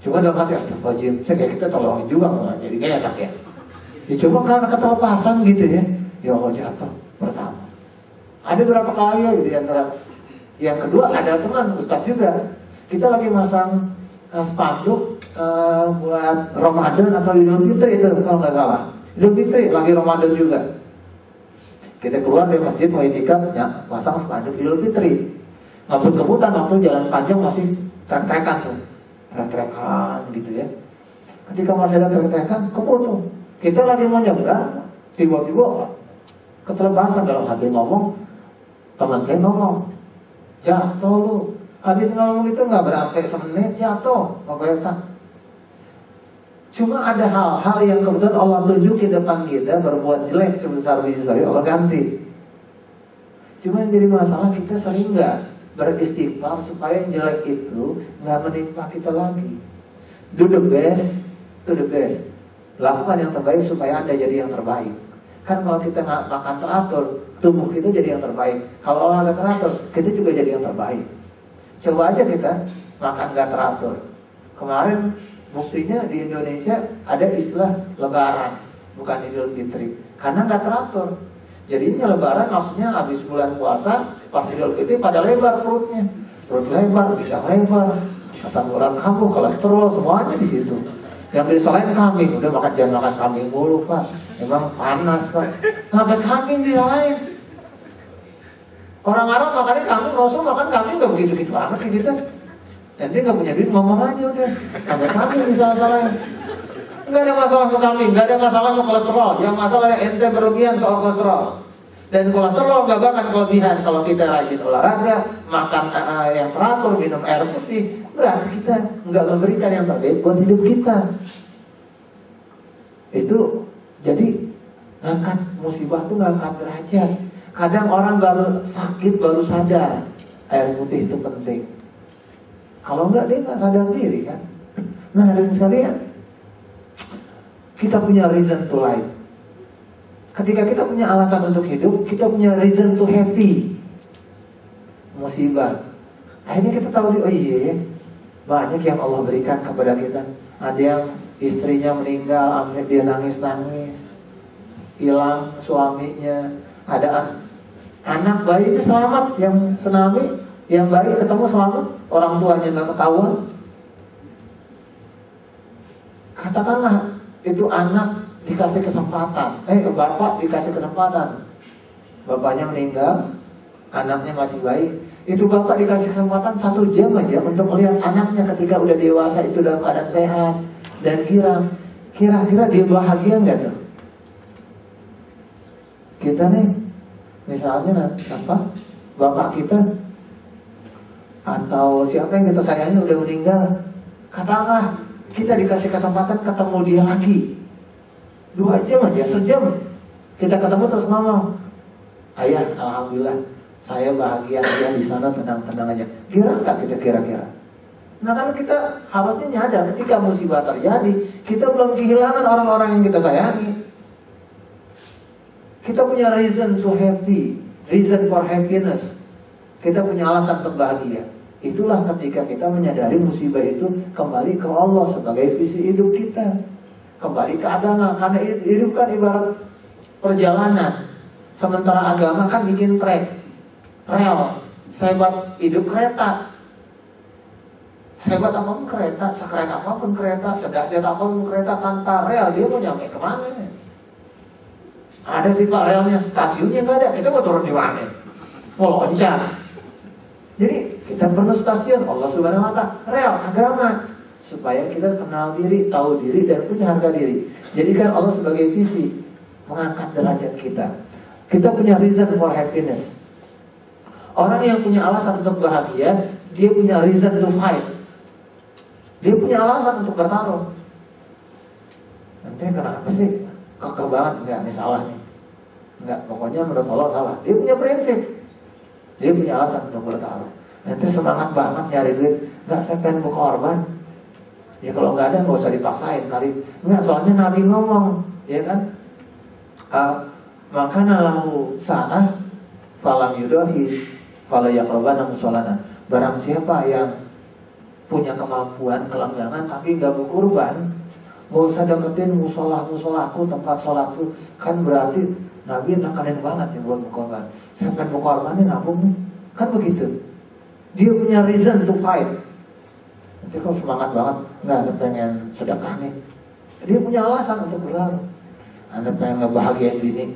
Cuma dalam hati, astagfirullahaladzim, saya kayak kita tolongin juga malah jadinya enak ya. Ya cuma karena ketelepasan gitu ya. Ya Allah jatuh pertama. Ada berapa kali ya di antara. Yang kedua ada teman Ustaz juga. Kita lagi masang spanduk buat Ramadan atau Idul Fitri itu kalau nggak salah. Idul Fitri lagi Ramadan juga. Kita keluar dari masjid mau itikaf, ya, pasang spanduk Idul Fitri. Masuk kebutan waktu jalan panjang masih trek-trekan tuh, trek-trekan gitu ya. Ketika masih ada trek-trekan, kebut tuh. Kita lagi mau nyebrang, tiba-tiba ketelepasan dalam hati ngomong. Teman saya ngomong, jatuh lu. Habis ngomong itu nggak berapa semenit jatuh, nggak. Cuma ada hal-hal yang kebetulan Allah tunjukin depan kita, berbuat jelek sebesar biji sawi Allah ganti. Cuma yang jadi masalah kita sering nggak beristighfar supaya yang jelek itu nggak menimpa kita lagi. Do the best, to the best. Lakukan yang terbaik supaya Anda jadi yang terbaik. Kan kalau kita nggak makan teratur, tubuh kita jadi yang terbaik. Kalau olahraga teratur, kita juga jadi yang terbaik. Coba aja kita makan gak teratur. Kemarin buktinya di Indonesia ada istilah lebaran, bukan Idul Fitri, karena gak teratur. Jadinya lebaran maksudnya habis bulan puasa, pas Idul Fitri pada lebar perutnya. Perut lebar, bidang lebar, asam urat kambuh, kolesterol, semuanya di situ. Yang disalahin kambing, udah jangan makan kambing mulu Pak. Emang panas Pak. Ngapain kambing disalahin? Orang Arab makannya kambing, Rasul makan kambing gak begitu-gitu amat kayak gitu. Nanti gak punya duit ngomong aja udah. Sampai kambing disalah-salahin. Gak ada masalah sama kambing, gak ada masalah sama kolesterol. Yang masalahnya ente berlebihan soal kolesterol. Dan kolesterol gak bakal kelebihan kalau kita rajin olahraga, makan yang teratur, minum air putih. Berarti kita gak memberikan yang terbaik buat hidup kita. Itu jadi ngangkat musibah tuh ngangkat derajat. Kadang orang baru sakit baru sadar air putih itu penting. Kalau enggak dia nggak sadar diri kan. Nah hadirin sekalian, kita punya reason to life. Ketika kita punya alasan untuk hidup, kita punya reason to happy. Musibah, akhirnya kita tahu oh iya ya, banyak yang Allah berikan kepada kita. Ada yang istrinya meninggal, dia nangis-nangis, hilang suaminya. Ada anak bayi itu selamat, yang tsunami, yang bayi ketemu selamat, orang tuanya nggak ketahuan. Katakanlah itu anak dikasih kesempatan, bapak dikasih kesempatan, bapaknya meninggal, anaknya masih bayi, itu bapak dikasih kesempatan 1 jam aja untuk melihat anaknya ketika udah dewasa itu dalam keadaan sehat dan girang. Kira-kira dia bahagia nggak tuh? Kita nih, misalnya apa, bapak kita atau siapa yang kita sayangi udah meninggal, katakanlah kita dikasih kesempatan ketemu dia lagi 2 jam aja, sejam kita ketemu terus ngomong, ayah alhamdulillah Saya bahagia dia di sana tenang-tenang aja. Kira nggak kita kira-kira? Nah kan kita harusnya nyadar ketika musibah terjadi, kita belum kehilangan orang-orang yang kita sayangi. Kita punya reason to happy, reason for happiness. Kita punya alasan untuk bahagia. Itulah ketika kita menyadari musibah itu kembali ke Allah sebagai visi hidup kita. Kembali ke agama, karena hidup kan ibarat perjalanan. Sementara agama kan bikin trek, rel. Saya buat hidup kereta. Sehebat apapun kereta, sekeren apapun kereta, sedahsyat apapun kereta, tanpa rel dia mau nyampe kemana? Ada sifat relnya, stasiunnya nggak ada, kita mau turun di mana? Mau loncat. Jadi kita perlu stasiun, Allah Subhanahu Wa Taala, rel agama, supaya kita kenal diri, tahu diri dan punya harga diri. Jadikan Allah sebagai visi, mengangkat derajat kita. Kita punya reason for happiness. Orang yang punya alasan untuk bahagia, dia punya reason to fight. Dia punya alasan untuk bertarung. Nanti kenapa sih? Kekeh banget, enggak, ini salah nih. Enggak, pokoknya menurut Allah salah. Dia punya prinsip. Dia punya alasan untuk bertarung. Nanti semangat banget nyari duit. Enggak, saya pengen berkorban. Ya kalau enggak ada, enggak usah dipaksain kali. Enggak, soalnya Nabi ngomong, ya kan? Makana lahu sa'ah falam yudahi fala yaqrabana musholana. Barang siapa yang punya kemampuan kelanggangan tapi nggak berkorban, nggak usah deketin musolahku, tempat sholatku. Kan berarti Nabi nakanin banget ya buat berkorban. Saya pengen berkorban nih, nabung nih. Kan begitu. Dia punya reason to fight. Nanti kalau semangat banget, nggak ada pengen sedekah nih. Dia punya alasan untuk berlalu. Anda pengen ngebahagiain bini,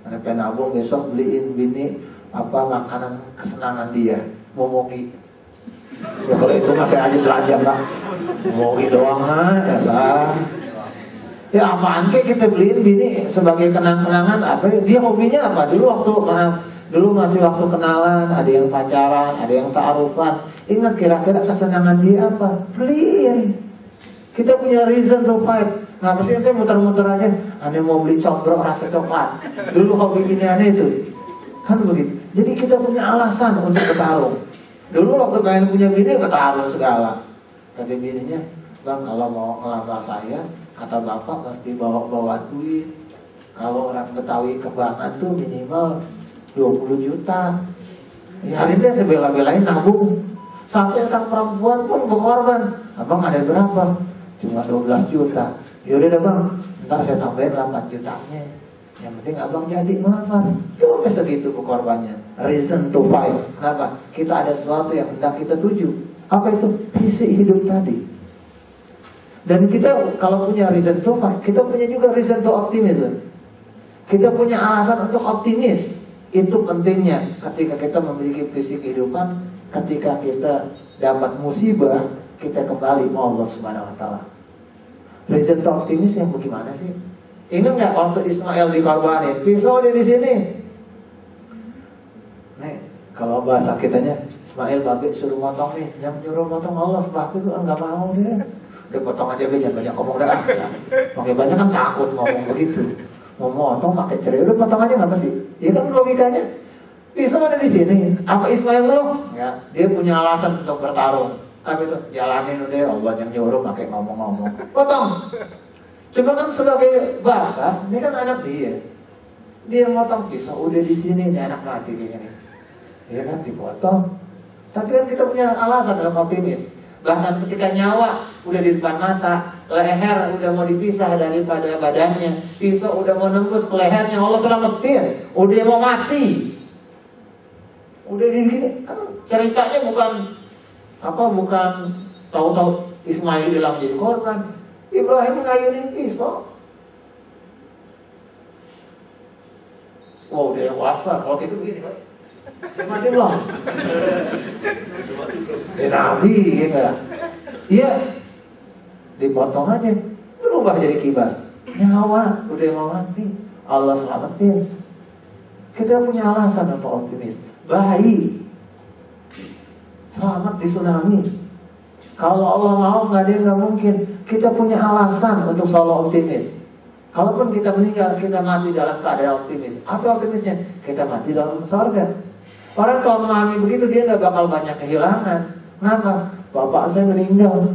Anda pengen nabung besok beliin bini apa makanan kesenangan dia, momogi. Ya kalau itu masih aja belanja lah, momogi doang ya lah. Ya apaan kayak kita beliin bini sebagai kenang-kenangan apa? Dia hobinya apa? Dulu masih waktu kenalan, ada yang pacaran, ada yang ta'arufan. Ingat kira-kira kesenangan dia apa? Beliin. Kita punya reason to fight. Nggak mesti nanti muter-muter aja. Ane mau beli cokrok rasa coklat. Dulu hobi gini aneh itu. Kan begitu. Jadi kita punya alasan untuk bertarung. Dulu waktu pengen punya bini bertarung segala. Kata bininya, bang kalau mau ngelamar saya, kata bapak mesti bawa duit. Kalau orang Betawi kebangan tuh minimal 20 juta. Ya hari ini saya bela-belain nabung. Sampai sang perempuan pun berkorban. Abang ada berapa? Cuma 12 juta. Yaudah deh bang, ntar saya tambahin 8 jutanya. Yang penting abang jadi melamar. Cuma segitu berkorbannya. Reason to fight. Kenapa? Kita ada sesuatu yang hendak kita tuju. Apa itu? Visi hidup tadi. Dan kita kalau punya reason to fight, kita punya juga reason to optimism. Kita punya alasan untuk optimis. Itu pentingnya ketika kita memiliki visi kehidupan. Ketika kita dapat musibah, kita kembali ke Allah Subhanahu Wa Taala. Reason to optimis yang bagaimana sih? Ingat nggak waktu Ismail dikorbanin, pisau dia di sini. Nih, kalau bahasa kitanya, Ismail babi suruh motong nih, yang nyuruh motong Allah, sebab itu nggak mau deh. Udah potong aja jangan banyak ngomong dah. Pakai banyak kan takut ngomong begitu. Mau motong pakai cerai, udah potong aja nggak sih? Iya kan logikanya. Pisau ada di sini. Apa Ismail lu? Ya, dia punya alasan untuk bertarung. Apa itu? Jalanin udah, Allah yang nyuruh pakai ngomong-ngomong. Potong. Coba kan sebagai bapak, ini kan anak dia. Dia ngotong pisau udah di sini, ini anak mati kayak gini. Dia kan dipotong. Tapi kan kita punya alasan dalam optimis. Bahkan ketika nyawa udah di depan mata, leher udah mau dipisah daripada badannya, pisau udah mau nembus ke lehernya, Allah selamatin. Udah mau mati. Udah gini, kan ceritanya bukan tahu-tahu Ismail bilang jadi korban. Ibrahim ngayunin pisau. Wow, dia yang waspada. Kalau gitu begini kan, mati belum? Nabi, ya iya, dipotong aja, berubah jadi kibas. Nyawa udah mau mati, Allah selamatin. Kita punya alasan untuk optimis. Bayi selamat di tsunami. Kalau Allah mau nggak ada yang nggak mungkin. Kita punya alasan untuk selalu optimis. Kalaupun kita meninggal, kita mati dalam keadaan optimis. Apa optimisnya? Kita mati dalam surga. Orang kalau memahami begitu dia nggak bakal banyak kehilangan. Kenapa? Bapak saya meninggal.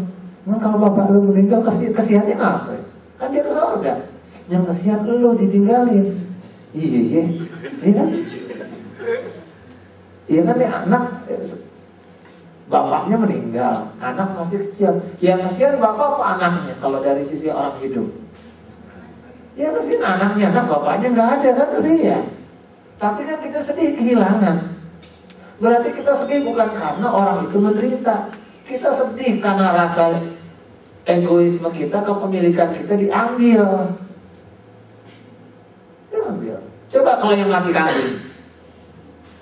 Nah, kalau bapak lu meninggal kesiannya apa? Kan dia ke surga. Yang kesian lu ditinggalin. Iya kan? Iya kan ya, anak bapaknya meninggal, anak masih kecil. Yang kesian bapak apa anaknya kalau dari sisi orang hidup? Ya kesian anaknya, anak bapaknya nggak ada kan kesian. Tapi kan kita sedih kehilangan. Berarti kita sedih bukan karena orang itu menderita. Kita sedih karena rasa egoisme kita, kepemilikan kita diambil. Diambil. Coba kalau yang mati kambing,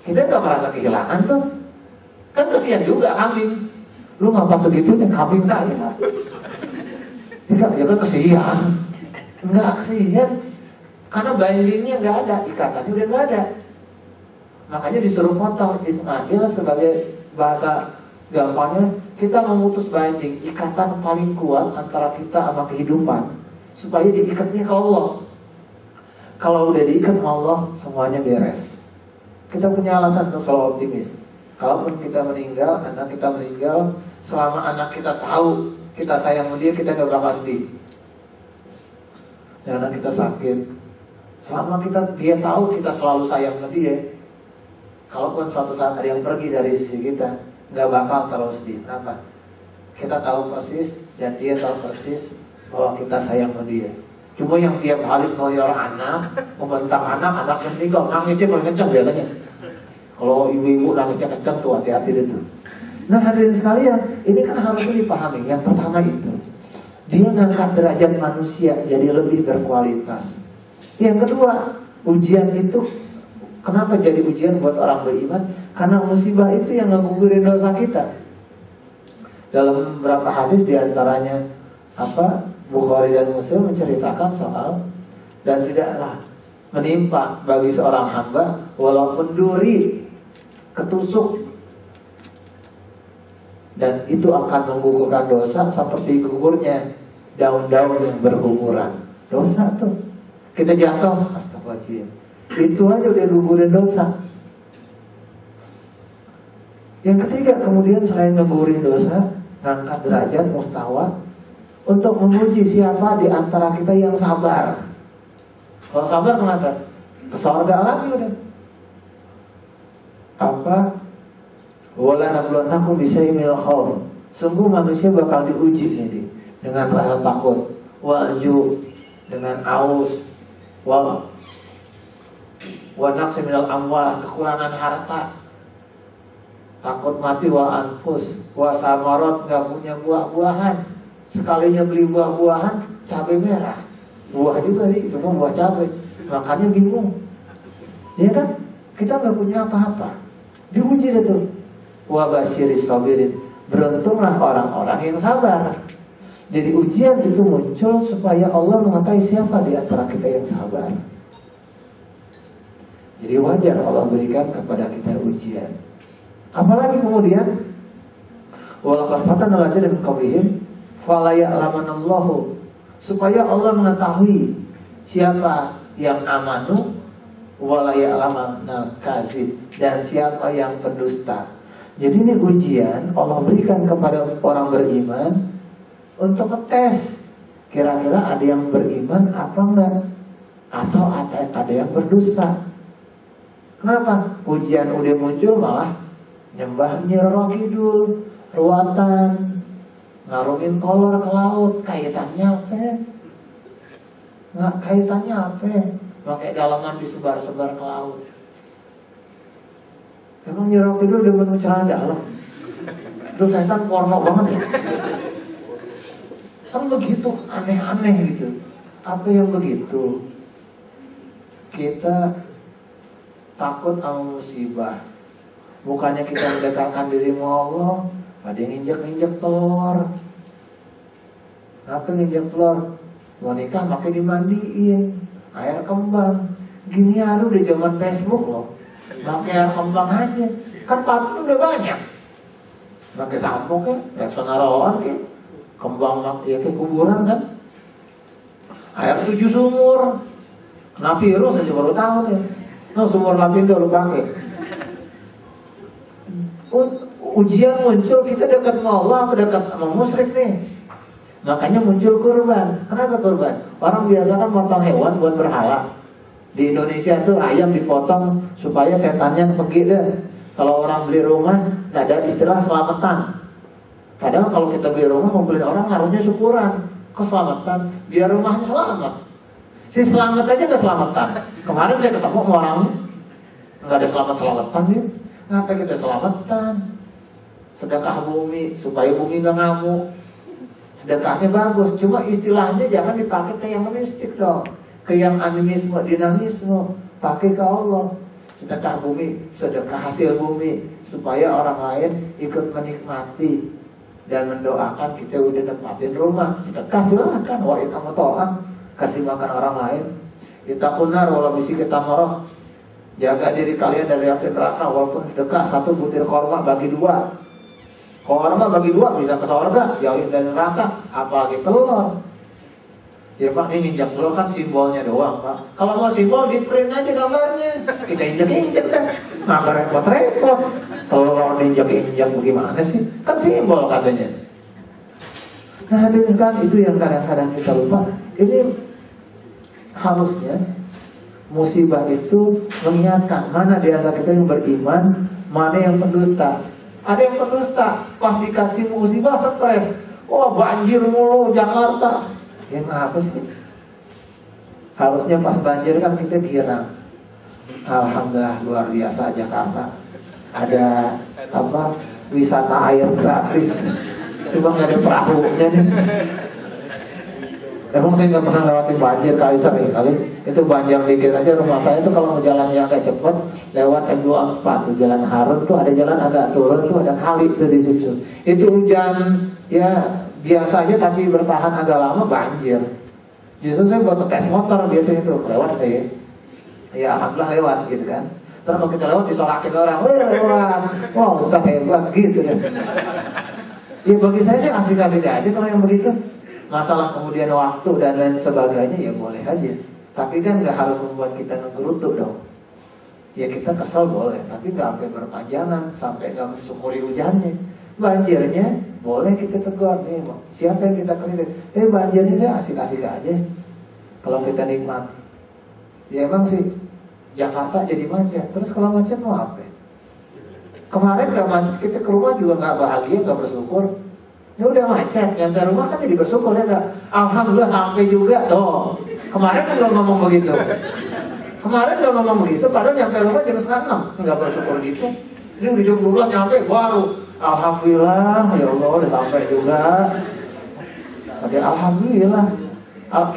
kita nggak merasa kehilangan tuh. Kan kesian juga kambing. Lu ngapa segitunya kambing saya? Ya kan kesian. Enggak kesian. Karena bindingnya nggak ada, ikatannya udah nggak ada. Makanya disuruh potong. Ismail sebagai bahasa gampangnya, kita memutus binding, ikatan paling kuat antara kita sama kehidupan, supaya diikatnya ke Allah. Kalau udah diikat Allah, semuanya beres. Kita punya alasan untuk selalu optimis. Kalaupun kita meninggal, anak kita meninggal, selama anak kita tahu kita sayang sama dia, kita gak bakal sedih. Dan anak kita sakit, selama dia tahu kita selalu sayang sama dia, kalaupun suatu saat ada yang pergi dari sisi kita, gak bakal terlalu sedih. Kenapa? Kita tahu persis dan dia tahu persis bahwa kita sayang sama dia. Cuma yang tiap hari ngoyor anak, membentang anak, anaknya meninggal, nangisnya paling kencang biasanya. Kalau ibu-ibu nangisnya kencang tuh, hati-hati deh tuh. Nah hadirin sekalian, ini kan harusnya dipahami. Yang pertama itu, dia ngangkat derajat manusia jadi lebih berkualitas. Yang kedua, ujian itu kenapa jadi ujian buat orang beriman? Karena musibah itu yang ngegugurin dosa kita. Dalam beberapa hadis diantaranya Bukhari dan Muslim menceritakan soal, dan tidaklah menimpa bagi seorang hamba walaupun duri ketusuk, dan itu akan menggugurkan dosa seperti gugurnya daun-daun yang berguguran. Dosa tuh, kita jatuh, astagfirullahaladzim, itu aja udah gugurin dosa. Yang ketiga, kemudian selain ngegugurin dosa, ngangkat derajat mustawa untuk memuji siapa di antara kita yang sabar. Kalau sabar kenapa? Ke surga lagi udah. Wala nabluwannakum bisyai'in minal khawf. Sungguh manusia bakal diuji ini dengan rasa takut, wa'ju, dengan aus, wa naqsi minal amwal, kekurangan harta, takut mati, wa anfus, wa samarat, gak punya buah-buahan. Sekalinya beli buah-buahan, cabai merah, buah juga sih, cuma buah cabai, makanya bingung. Ya kan, kita gak punya apa-apa, diuji itu. Wa basyiris sabirin, beruntunglah orang-orang yang sabar. Jadi ujian itu muncul supaya Allah mengetahui siapa di antara kita yang sabar. Jadi wajar Allah berikan kepada kita ujian. Apalagi kemudian, walaqad fatanna allazina min qablihim fala ya'lamanallahu, supaya Allah mengetahui siapa yang amanu wala ya'lamanal kazib, dan siapa yang pendusta. Jadi ini ujian Allah berikan kepada orang beriman untuk ngetes kira-kira ada yang beriman apa enggak, atau ada yang berdusta. Kenapa? Ujian udah muncul malah nyembah Nyi Roro Kidul, ruatan, ngarungin kolor ke laut, kaitannya apa? Nggak kaitannya apa? Pakai dalaman disebar-sebar ke laut. Emang Nyi Roro Kidul udah bentuk celana dalam? Terus setan porno banget ya? Kan begitu, aneh-aneh gitu. Apa yang begitu? Kita takut sama musibah. Bukannya kita mendekatkan diri sama Allah, ada yang injek-injek telur. Apa nginjek telur? Mau nikah makin dimandiin, air kembang. Gini hari udah zaman Facebook loh, pakai air kembang aja. Kan parfum udah banyak. Pakai sampo kan, sonaroan kan, kembang ya kayak kuburan kan. Air 7 sumur, kena virus aja baru tahu nih. Nah sumur Lapindo lu pakai. ujian muncul, kita dekat sama Allah, dekat sama musyrik nih. Makanya muncul kurban. Kenapa kurban? Orang biasa kan potong hewan buat berhala. Di Indonesia tuh ayam dipotong supaya setannya pergi deh. Kalau orang beli rumah, nggak ada istilah selamatan. Padahal kalau kita beli rumah, mau beli orang harusnya syukuran, keselamatan, biar rumahnya selamat. Si selamat aja nggak selamatan. Kemarin saya ketemu sama orang nggak ada selamat-selamatan ya. Ngapa kita selamatan? Sedekah bumi supaya bumi nggak ngamuk. Sedekahnya bagus, cuma istilahnya jangan dipakai ke yang mistik dong, ke yang animisme, dinamisme. Pakai ke Allah. Sedekah bumi, sedekah hasil bumi, supaya orang lain ikut menikmati dan mendoakan kita udah nempatin rumah. Sedekah silahkan, wa kamu to'an, kasih makan orang lain. Kita kunar walau bisi kita marah. Jaga diri kalian dari api neraka, walaupun sedekah 1 butir korma bagi 2. Korma bagi 2 bisa ke surga, jauhin dari neraka, apalagi telur. Ya Pak, ini injak telur kan simbolnya doang Pak. Kalau mau simbol di print aja gambarnya, kita injak-injak kan, nggak repot-repot. Telur injak-injak bagaimana sih? Kan simbol katanya. Nah hadirin sekalian, itu yang kadang-kadang kita lupa. Ini harusnya musibah itu mengingatkan mana di antara kita yang beriman, mana yang pendusta. Ada yang pendusta, pas dikasih musibah stres. Oh banjir mulu Jakarta. Ya apa sih? Harusnya pas banjir kan kita kira, alhamdulillah luar biasa Jakarta. Ada apa? Wisata air gratis. Cuma nggak ada perahunya nih. Emang saya nggak pernah lewatin banjir kali sering kali. Itu banjir dikit aja rumah saya itu kalau mau jalannya agak cepet lewat M24 tuh jalan Harun tuh ada jalan agak turun tuh ada kali tuh di situ. Itu hujan ya biasa aja tapi bertahan agak lama banjir. Justru saya buat tes motor biasanya tuh lewat deh. Ya alhamdulillah lewat gitu kan. Terus kalau kita lewat disorakin orang, lewat, wow Ustaz hebat gitu ya. Ya bagi saya sih asik-asik aja kalau yang begitu. Masalah kemudian waktu dan lain sebagainya ya boleh aja. Tapi kan nggak harus membuat kita ngegerutu dong. Ya kita kesel boleh, tapi nggak sampai berpanjangan, sampai nggak mensyukuri hujannya. Banjirnya boleh kita tegur nih, siapa yang kita kritik? Banjirnya asik-asik aja. Kalau kita nikmati. Ya emang sih Jakarta jadi macet. Terus kalau macet mau apa? Kemarin nggak macet, kita ke rumah juga nggak bahagia, nggak bersyukur. Ya udah macet, nyampe rumah kan jadi bersyukur ya enggak? Alhamdulillah sampai juga toh. Kemarin kan nggak ngomong begitu. Kemarin nggak ngomong begitu, padahal nyampe rumah jam 5:30, nggak bersyukur gitu. Ini udah jam 12 nyampe baru. Alhamdulillah, ya Allah udah sampai juga. Tapi alhamdulillah.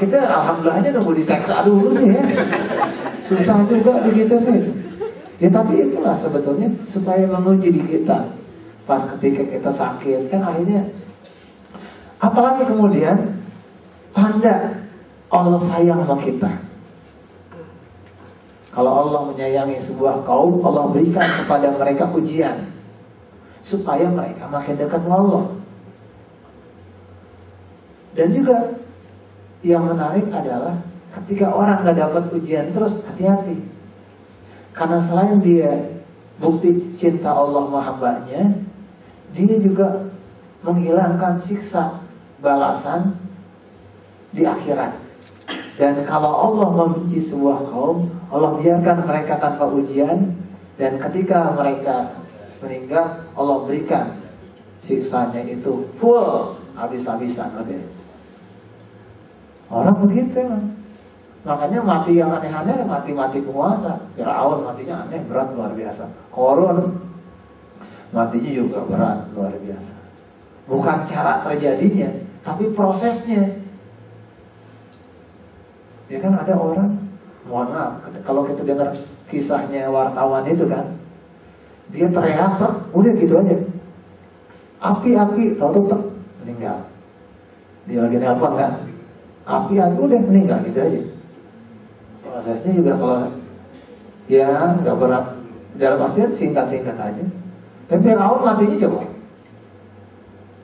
Kita alhamdulillah aja nunggu diseksa dulu sih ya. Susah juga begitu sih. Ya tapi itulah sebetulnya supaya menguji di kita. Pas ketika kita sakit kan akhirnya apalagi kemudian tanda Allah sayang sama kita. Kalau Allah menyayangi sebuah kaum, Allah berikan kepada mereka ujian supaya mereka makin dekat dengan Allah. Dan juga yang menarik adalah ketika orang gak dapat ujian terus, hati-hati. Karena selain dia bukti cinta Allah sama hambanya, dia juga menghilangkan siksa balasan di akhirat. Dan kalau Allah membenci sebuah kaum, Allah biarkan mereka tanpa ujian, dan ketika mereka meninggal, Allah berikan siksanya itu full, habis-habisan. Orang begitu emang. Makanya mati yang aneh-aneh, mati-mati penguasa. Firaun matinya aneh, berat, luar biasa. Korun matinya juga berat, luar biasa. Bukan cara terjadinya, tapi prosesnya. Ya kan ada orang, mohon maaf, kalau kita dengar kisahnya wartawan itu kan, dia teriak, udah gitu aja. Api-api, tahu-tahu meninggal. Dia lagi nelpon kan, api-api udah meninggal gitu aja. Prosesnya juga kalau ya nggak berat, dalam artian singkat-singkat aja. Tapi Firaun matinya coba.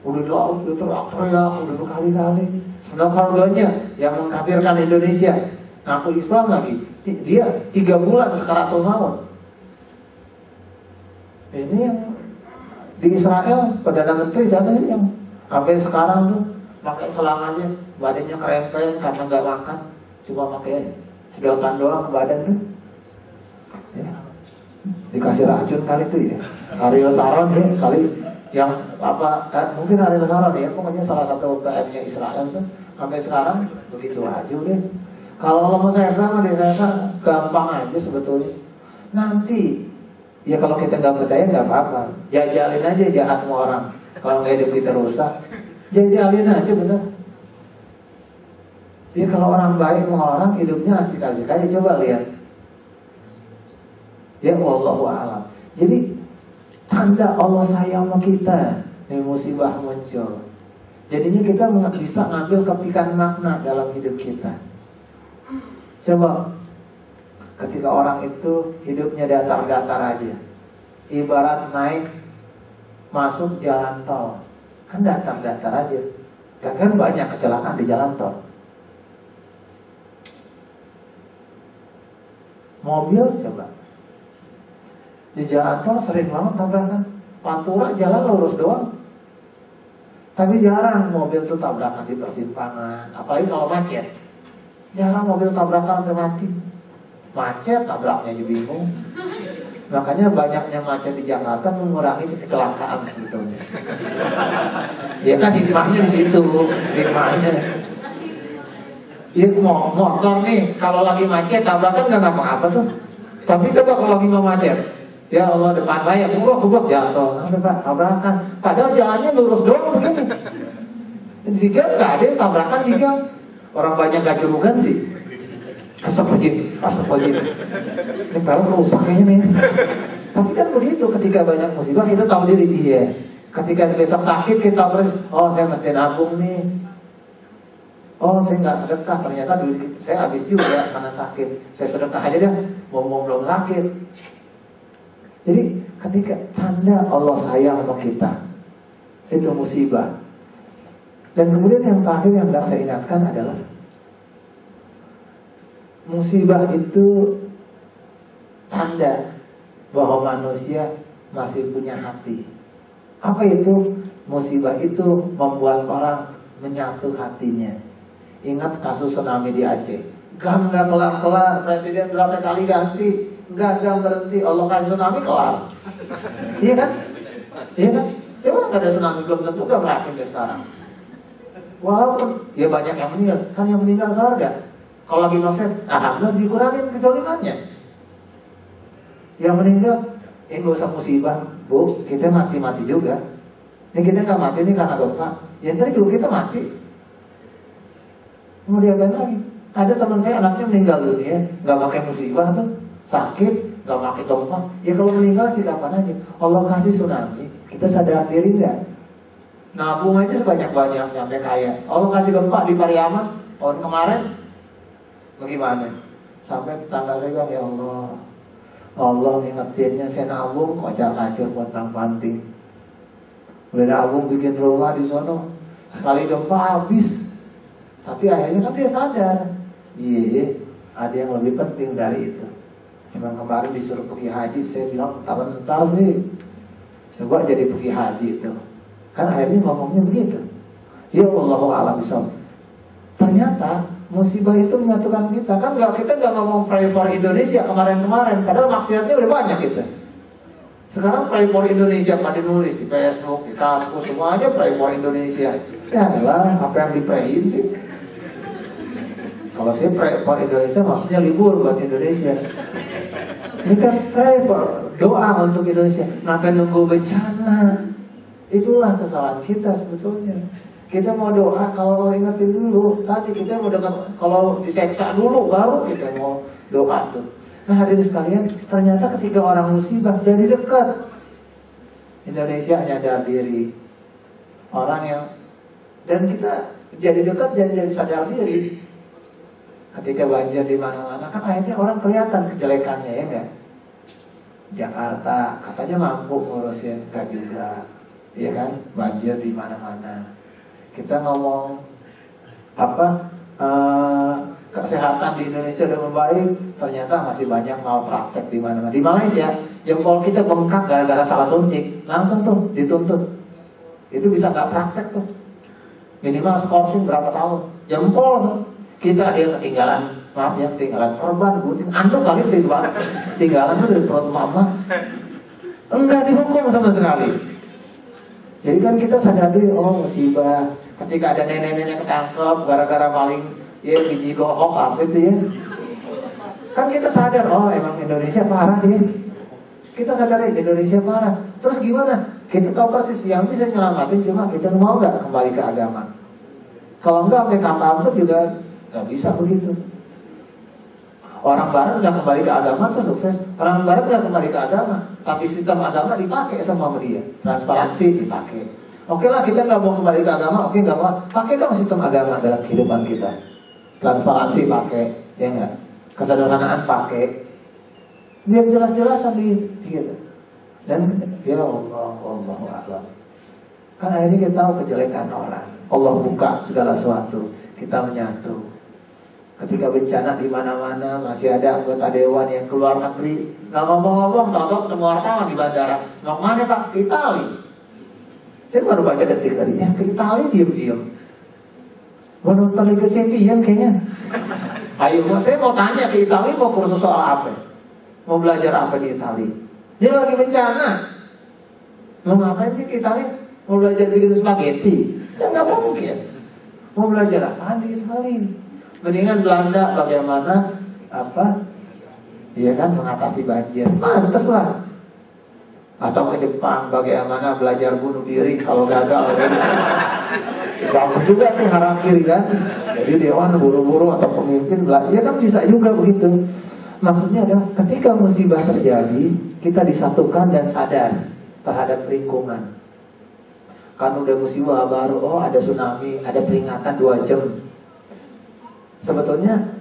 Udah di laut, udah teriak-teriak, udah berkali-kali. Sedang keluarganya yang mengkafirkan Indonesia, ngaku Islam lagi. Dia 3 bulan sekaratul maut. Ini yang Di Israel Perdana Menteri siapa sih yang sampai sekarang tuh pakai selang aja, badannya kerempeng karena nggak makan, cuma pakai sedotan doang ke badan tuh. Ya. Dikasih racun kali itu ya. Ariel Sharon ya kali yang apa? Mungkin Ariel Sharon ya, pokoknya salah satu PM-nya Israel tuh sampai sekarang begitu aja deh. Kalau Allah mau saya sama deh, saya gampang aja sebetulnya. Nanti ya kalau kita nggak percaya nggak apa-apa, jajalin aja jahat sama orang. Kalau nggak hidup kita rusak, jajalin aja bener. Ya kalau orang baik sama orang hidupnya asik-asik aja, coba lihat. Ya wallahu a'lam. Jadi tanda Allah sayang sama kita, ini musibah muncul. Jadinya kita bisa ngambil kepikan makna dalam hidup kita. Coba ketika orang itu hidupnya datar-datar aja, ibarat naik masuk jalan tol, kan datar-datar aja, kan banyak kecelakaan di jalan tol. Mobil coba di jalan tol sering banget tabrakan. Pantura jalan lurus doang, tapi jarang mobil tuh tabrakan di persimpangan, apalagi kalau macet. Jarang mobil tabrakan sampai mati. Macet tabraknya juga bingung. Makanya banyaknya macet di Jakarta mengurangi kecelakaan sebetulnya. Ya kan hikmahnya di situ, hikmahnya. Ya motor nih kalau lagi macet tabrakan nggak apa-apa tuh. Tapi coba kalau lagi nggak macet, ya Allah depan saya kubur jatuh, tabrakan. Padahal jalannya lurus doang begini. Tiga nggak ada tabrakan tiga. Orang banyak gak julukan sih. Astagfirullahaladzim. Ini pelek rusak kayaknya nih. Tapi kan begitu, ketika banyak musibah kita tahu diri dia. Ketika besok sakit kita harus, oh saya mesti nabung nih. Oh saya nggak sedekah, ternyata duit saya habis juga karena sakit. Saya sedekah aja deh, belum sakit. Jadi ketika tanda Allah sayang sama kita, itu musibah. Dan kemudian yang terakhir yang harus saya ingatkan adalah musibah itu tanda bahwa manusia masih punya hati. Apa itu? Musibah itu membuat orang menyatu hatinya. Ingat kasus tsunami di Aceh. Gak kelar-kelar, presiden berapa kali ganti, gak berhenti. Allah kasih tsunami kelar. Iya kan? Iya kan? Coba gak ada tsunami belum tentu gak berakhir sekarang. Walaupun ya banyak yang meninggal, kan yang meninggal surga. Kalau lagi nafas, alhamdulillah dikurangin kezalimannya. Yang meninggal, ini gak usah musibah, bu, kita mati juga. Ini kita nggak mati ini karena gempa. Yang tadi juga kita mati. Mau diapain lagi? Ada teman saya anaknya meninggal dunia, nggak pakai musibah tuh, sakit, nggak pakai gempa. Ya kalau meninggal sih kapan aja. Allah kasih tsunami, kita sadar diri nggak? Nabung aja sebanyak-banyak sampai kaya. Allah kasih gempa di Pariaman tahun kemarin, bagaimana? Sampai tetangga saya bilang, ya Allah ngingetinnya saya nabung kocak-kacir buat panting. Udah nabung bikin rumah di sono, sekali gempa habis. Tapi akhirnya kan dia sadar, iya ada yang lebih penting dari itu. Memang kemarin disuruh pergi haji, saya bilang bentar sih, coba jadi pergi haji itu. Kan akhirnya ngomongnya begitu. Ya Allahu a'lam bishawab. Ternyata musibah itu menyatukan kita. Kan kita nggak ngomong pray for Indonesia kemarin-kemarin, padahal maksiatnya udah banyak kita. Sekarang pray for Indonesia pada nulis di Facebook, di Kaskus, semuanya pray for Indonesia. Ya adalah apa yang diprayin sih. Kalau saya pray for Indonesia maksudnya libur buat Indonesia. Ini kan pray for doa untuk Indonesia. Ngapain nunggu bencana? Itulah kesalahan kita sebetulnya. Kita mau doa kalau ingetin dulu. Tadi kita mau dengar kalau diseksa dulu baru kita mau doa tuh. Nah hadirin sekalian, ternyata ketika orang musibah jadi dekat. Indonesia nyadar diri. Orang yang dan kita jadi dekat jadi sadar diri. Ketika banjir di mana-mana kan akhirnya orang kelihatan kejelekannya ya enggak? Jakarta katanya mampu ngurusin, enggak juga. Iya kan, banjir di mana-mana. Kita ngomong kesehatan di Indonesia udah membaik, ternyata masih banyak malpraktek di mana-mana. Di Malaysia Jempol kita bengkak gara-gara salah suntik, langsung tuh dituntut. Itu bisa nggak praktek tuh. Minimal skorsing berapa tahun. Jempol tuh. Kita dia ketinggalan, maaf ya, ketinggalan korban, gunting. Antum kali itu Pak, ketinggalan tuh dari perut mama. Enggak dihukum sama sekali. Jadi kan kita sadari, oh musibah. Ketika ada nenek-nenek ketangkep gara-gara maling, ya biji gohok gitu ya. Kan kita sadar, oh emang Indonesia parah ya. Kita sadari Indonesia parah. Terus gimana? Kita tahu persis yang bisa nyelamatin, cuma kita mau nggak kembali ke agama. Kalau enggak, pakai kata juga nggak bisa begitu. Orang Barat nggak kembali ke agama tuh sukses. Orang Barat nggak kembali ke agama, tapi sistem agama dipakai sama dia. Transparansi dipakai. Oke lah, kita nggak mau kembali ke agama, oke nggak mau. Pakai dong sistem agama dalam kehidupan kita. Transparansi pakai, ya nggak. Kesederhanaan pakai. Biar jelas-jelasan gitu. Dan ya Allah a'lam. Kan akhirnya kita tahu kejelekan orang. Allah buka segala sesuatu, kita menyatu. Ketika bencana di mana-mana masih ada anggota dewan yang keluar negeri, nggak ngomong-ngomong, tahu-tahu ketemu wartawan di bandara. Mau mana Pak? Ke Itali. Saya baru baca detik tadi, ya ke Itali diam-diam. Mau nonton Liga Champions kayaknya. Ayo, saya mau tanya ke Itali mau kursus soal apa? Mau belajar apa di Itali? Dia lagi bencana. Mau ngapain sih ke Itali? Mau belajar bikin spaghetti? Ya nggak mungkin. Mau belajar apa di Itali? Mendingan Belanda bagaimana mengatasi banjir. Pantes lah. Atau ke Jepang bagaimana belajar bunuh diri kalau gagal. Bagus juga tuh harakiri kan. Jadi dewan buru-buru atau pemimpin ya kan bisa juga begitu. Maksudnya adalah ketika musibah terjadi, kita disatukan dan sadar terhadap lingkungan. Kan udah musibah baru, oh ada tsunami, ada peringatan 2 jam. Sebetulnya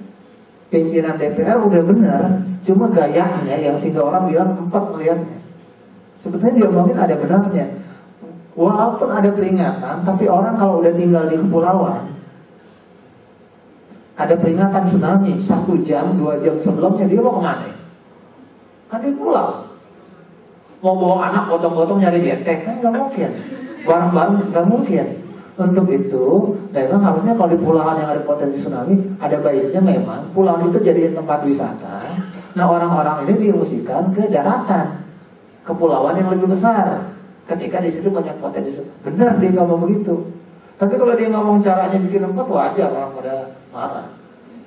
pimpinan DPR udah benar, cuma gayanya yang sehingga orang bilang 4 melihatnya. Sebetulnya dia ngomongin ada benarnya. Walaupun ada peringatan, tapi orang kalau udah tinggal di kepulauan, ada peringatan tsunami 1 jam, 2 jam sebelumnya, dia mau kemana? Kan dia pulang. Mau bawa anak gotong-gotong nyari detek, kan gak mungkin. Barang-barang gak mungkin. Untuk itu, memang harusnya kalau di pulau yang ada potensi tsunami, ada baiknya memang pulau itu jadi tempat wisata. Nah orang-orang ini diungsikan ke daratan, kepulauan yang lebih besar. Ketika di situ banyak potensi, benar dia ngomong begitu. Tapi kalau dia ngomong caranya bikin tempat, wajar orang pada marah.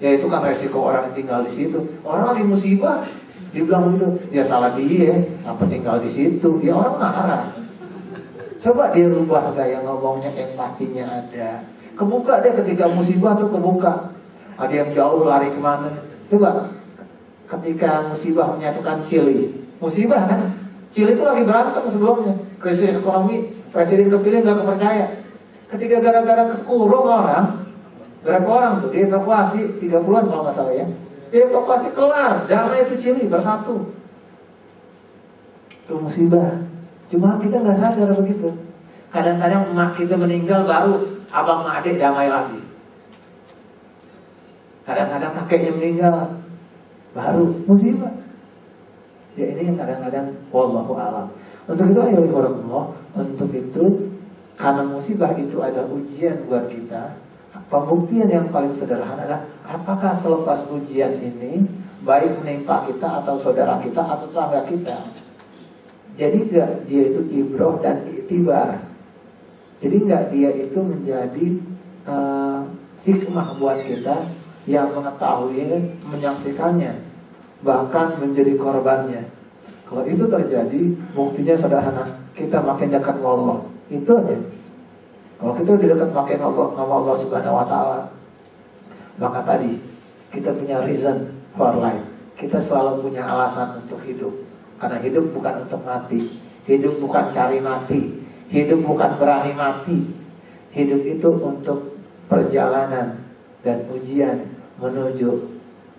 Ya itu kan resiko orang yang tinggal di situ. Orang lagi musibah, dibilang begitu, ya salah dia, apa tinggal di situ? Ya orang marah. Coba dia rubah gaya ngomongnya, empatinya ada. Kebuka dia ketika musibah tuh kebuka. Ada yang jauh lari kemana? Coba ketika musibah menyatukan Chili, musibah kan? Chili itu lagi berantem sebelumnya, krisis ekonomi, presiden kepilih nggak kepercaya. Ketika gara-gara kekurung orang, berapa orang tuh dievakuasi 30-an kalau nggak salah ya. Dievakuasi kelar, damai itu Chili bersatu. Itu musibah. Cuma kita nggak sadar begitu. Kadang-kadang emak kita meninggal baru abang sama adik damai lagi. Kadang-kadang kakeknya meninggal baru musibah. Ya ini yang kadang-kadang wallahu a'lam. Untuk itu ayo Allah, untuk itu karena musibah itu ada ujian buat kita. Pembuktian yang paling sederhana adalah apakah selepas ujian ini baik menimpa kita atau saudara kita atau tetangga kita. Jadi enggak dia itu ibroh dan iktibar. Jadi enggak dia itu menjadi hikmah buat kita yang mengetahui, menyaksikannya, bahkan menjadi korbannya. Kalau itu terjadi, buktinya sederhana, kita makin dekat dengan Allah. Itu aja. Kalau kita udah dekat makin sama Allah Subhanahu Wa Taala, maka tadi kita punya reason for life. Kita selalu punya alasan untuk hidup. Karena hidup bukan untuk mati. Hidup bukan cari mati. Hidup bukan berani mati. Hidup itu untuk perjalanan dan ujian menuju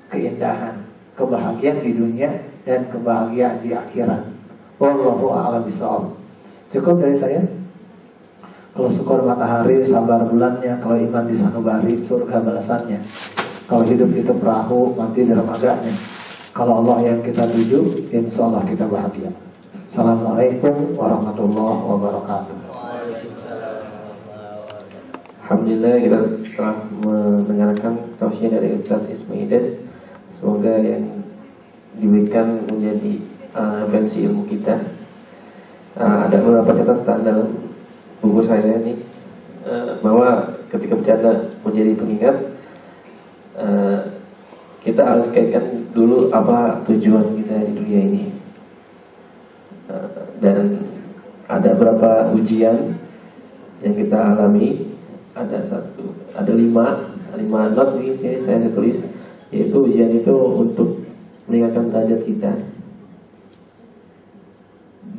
keindahan, kebahagiaan di dunia dan kebahagiaan di akhirat. Wallahu a'lam bishawab. Cukup dari saya. Kalau syukur matahari, sabar bulannya. Kalau iman di sanubari, surga balasannya. Kalau hidup itu perahu, mati dermaganya. Kalau Allah yang kita tuju, insya Allah kita bahagia. Assalamualaikum warahmatullahi wabarakatuh. Alhamdulillah kita telah mendengarkan tausiah dari Ustaz Ismaides. Semoga yang diberikan menjadi referensi ilmu kita. Ada beberapa catatan dalam buku saya ini bahwa ketika bercanda menjadi pengingat, kita harus kaitkan dulu apa tujuan kita di dunia ini. Dan ada beberapa ujian yang kita alami. Ada lima not ini saya tulis, yaitu ujian itu untuk meningkatkan derajat kita.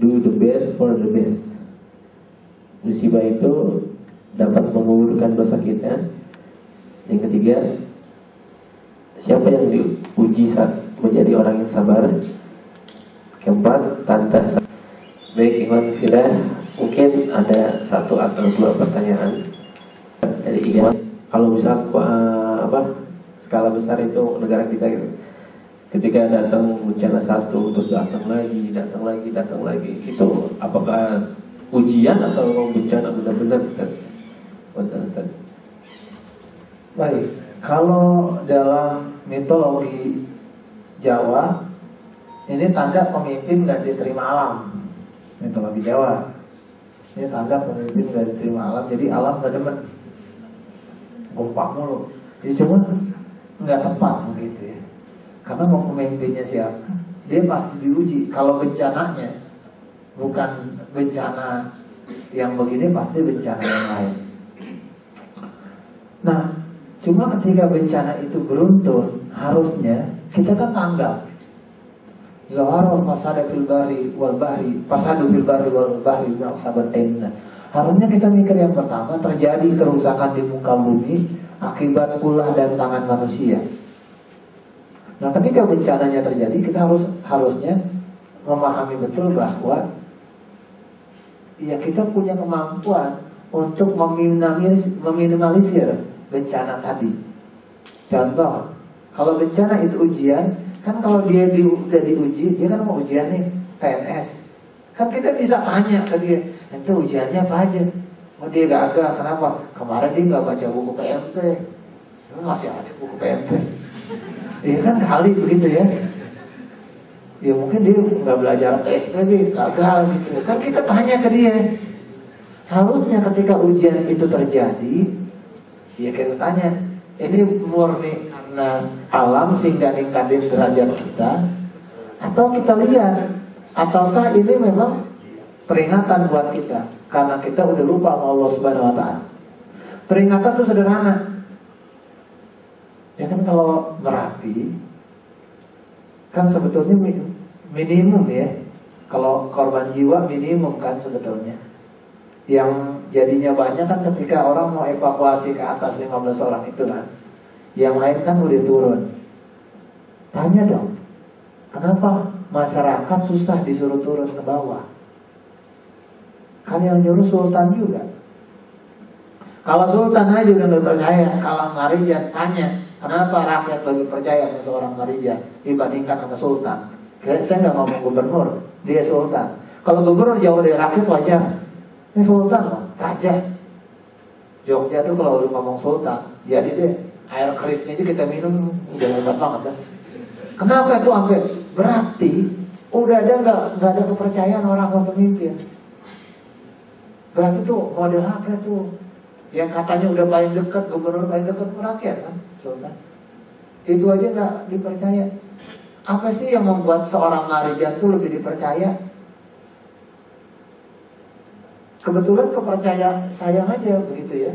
Do the best for the best. Musibah itu dapat menggugurkan dosa kita. Yang ketiga, siapa yang diuji saat menjadi orang yang sabar. Keempat, tanda. Baik, ikhwan fillah, mungkin ada satu atau dua pertanyaan dari Iwan. Kalau misal skala besar itu negara kita gitu. Ketika datang bencana satu, terus datang lagi, itu apakah ujian atau bencana benar-benar? Baik, kalau dalam mitologi Jawa, ini tanda pemimpin gak diterima alam. Mitologi Jawa, ini tanda pemimpin gak diterima alam. Jadi alam gak demen, kompak mulu. Jadi cuma nggak tepat begitu ya. Karena mau pemimpinnya siapa, dia pasti diuji. Kalau bencananya bukan bencana yang begini, pasti bencana yang lain. Nah, cuma ketika bencana itu beruntun, harusnya kita kan tanggap. Zaharul fasada fil barri wal bahri, fasadu fil barri wal bahri bil sabatin. Harusnya kita mikir yang pertama, terjadi kerusakan di muka bumi akibat ulah dan tangan manusia. Nah, ketika bencananya terjadi, kita harusnya memahami betul bahwa ya kita punya kemampuan untuk meminimalisir bencana tadi. Contoh, kalau bencana itu ujian, kan kalau dia udah diuji, dia kan mau ujian nih PNS. Kan kita bisa tanya ke dia, itu ujiannya apa aja? Oh, dia gagal, kenapa? Kemarin dia nggak baca buku PMP. Masih ada buku PMP. Iya kan kali begitu ya. Ya mungkin dia nggak belajar SPB, gagal gitu. Kan kita tanya ke dia. Harusnya ketika ujian itu terjadi, ya kita tanya, ini murni karena alam sehingga ningkatin derajat kita, atau kita lihat, ataukah ini memang peringatan buat kita karena kita udah lupa sama Allah Subhanahu wa taala. Peringatan itu sederhana. Ya kan kalau Merapi kan sebetulnya minimum ya. Kalau korban jiwa minimum kan sebetulnya. Yang jadinya banyak kan ketika orang mau evakuasi ke atas 15 orang itu kan. Yang lain kan udah turun. Tanya dong, kenapa masyarakat susah disuruh turun ke bawah? Kan yang nyuruh sultan juga. Kalau sultan aja juga nggak percaya, kalau Marijan tanya, kenapa rakyat lebih percaya sama seorang Marijan dibandingkan sama sultan? Saya nggak ngomong gubernur, dia sultan. Kalau gubernur jauh dari rakyat wajar. Ini sultan loh, raja. Jogja tuh kalau udah ngomong sultan, jadi deh air kerisnya aja kita minum udah hebat banget kan. Kenapa itu sampai berarti udah ada nggak ada kepercayaan orang pemimpin. Berarti tuh model rakyat tuh yang katanya udah paling dekat, gubernur paling dekat ke rakyat kan, sultan. Itu aja nggak dipercaya. Apa sih yang membuat seorang Marijan tuh lebih dipercaya? Kebetulan kepercayaan saya aja begitu ya.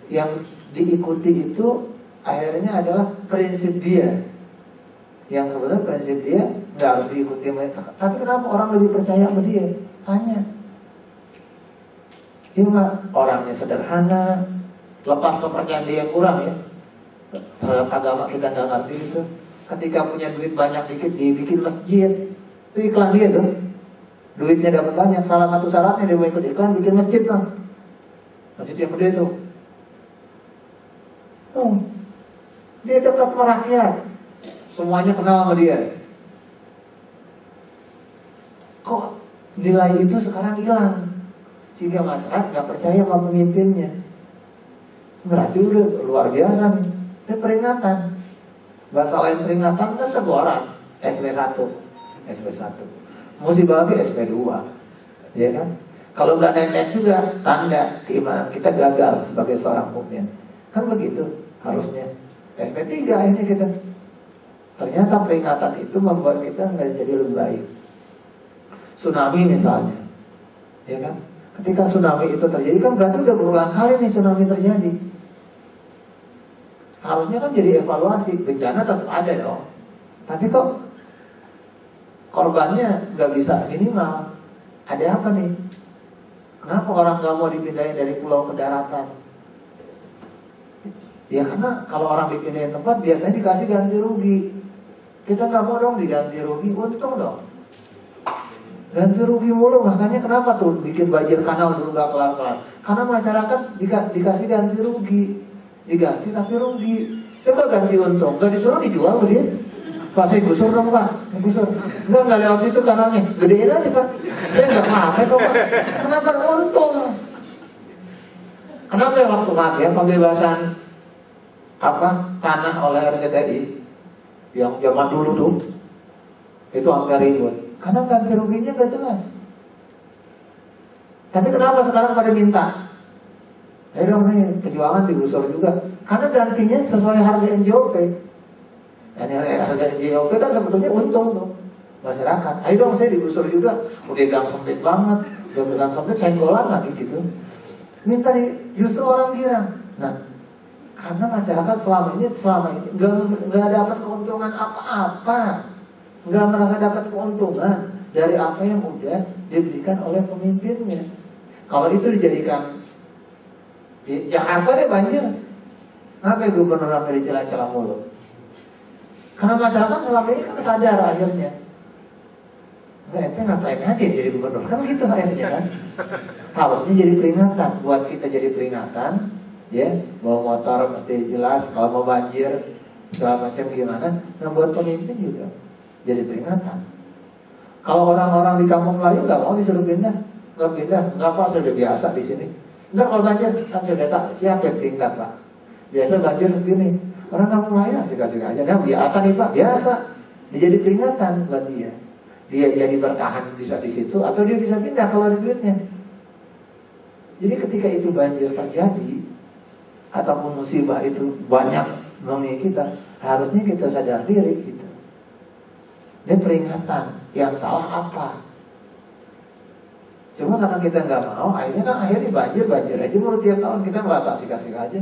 Yang diikuti itu akhirnya adalah prinsip dia. Yang sebenarnya prinsip dia nggak harus diikuti mereka. Tapi kenapa orang lebih percaya sama dia? Tanya. Dia orangnya sederhana, lepas kepercayaan dia yang kurang ya. Terhadap agama kita nggak ngerti itu. Ketika punya duit banyak dikit, dia bikin masjid. Itu iklan dia tuh. Duitnya dapat banyak. Salah satu syaratnya dia mau ikut iklan bikin masjid lah. Masjid yang gede tuh. Dia dekat sama rakyat. semuanya kenal sama dia. Kok nilai itu sekarang hilang? Sehingga masyarakat nggak percaya sama pemimpinnya. Berarti udah luar biasa nih. Ini peringatan. Bahasa lain peringatan kan teguran. SP1. Musibah lagi SP2. Ya kan? Kalau nggak naik-naik juga tanda keimanan kita gagal sebagai seorang mukmin. Kan begitu harusnya. SP3 akhirnya kita. Ternyata peringatan itu membuat kita nggak jadi lebih baik. Tsunami misalnya, ya kan? Ketika tsunami itu terjadi kan berarti udah berulang kali nih tsunami terjadi. Harusnya kan jadi evaluasi, bencana tetap ada dong. Tapi kok korbannya nggak bisa minimal? Ada apa nih? Kenapa orang nggak mau dipindahin dari pulau ke daratan? Ya karena kalau orang dipindahin tempat biasanya dikasih ganti rugi. Kita nggak mau dong diganti rugi, untung dong. Ganti rugi mulu, makanya kenapa tuh bikin banjir kanal dulu nggak kelar-kelar? Karena masyarakat dikasih ganti rugi, diganti tapi rugi. Coba ganti untung, nggak disuruh dijual dia. Pak saya gusur dong pak, gusur. Nggak lewat situ kanalnya, gedein aja pak. Saya nggak pakai kok pak. Kenapa untung? Kenapa ya waktu ya pembebasan tanah oleh RCTI yang zaman dulu tuh itu hampir ribut. Karena ganti ruginya gak jelas. Tapi kenapa sekarang pada minta? Ayo dong nih, perjuangan digusur juga. Karena gantinya sesuai harga NJOP. Dan harga NJOP kan sebetulnya untung tuh masyarakat. Ayo dong saya digusur juga. Udah gang sempit banget. Udah gang sempit senggolan lagi gitu. Minta justru orang girang. Nah, karena masyarakat selama ini nggak dapat keuntungan apa-apa. Nggak merasa dapat keuntungan dari apa yang udah diberikan oleh pemimpinnya. Kalau itu dijadikan di Jakarta deh banjir, ngapain gubernur sampai dicela-cela mulu? Karena masyarakat selama ini kan sadar akhirnya. Ente ngapain aja jadi gubernur? Kan gitu akhirnya kan. Harusnya jadi peringatan, buat kita jadi peringatan, ya bawa motor mesti jelas kalau mau banjir segala macam gimana. Nah buat pemimpin juga jadi peringatan. Kalau orang-orang di kampung Melayu nggak mau disuruh pindah, nggak apa sudah biasa di sini. Ntar kalau banjir kan sudah tak siap yang tingkat pak. Biasa banjir segini, orang kampung Melayu asik-asik aja. Nah biasa nih pak, biasa. Dia jadi peringatan buat dia. Dia jadi bertahan bisa di situ atau dia bisa pindah kalau ada duitnya. Jadi ketika itu banjir terjadi ataupun musibah itu banyak mengenai kita, harusnya kita sadar diri gitu. Ini peringatan, yang salah apa? Cuma karena kita nggak mau, akhirnya banjir aja menurut tiap tahun kita merasa asik-asik aja.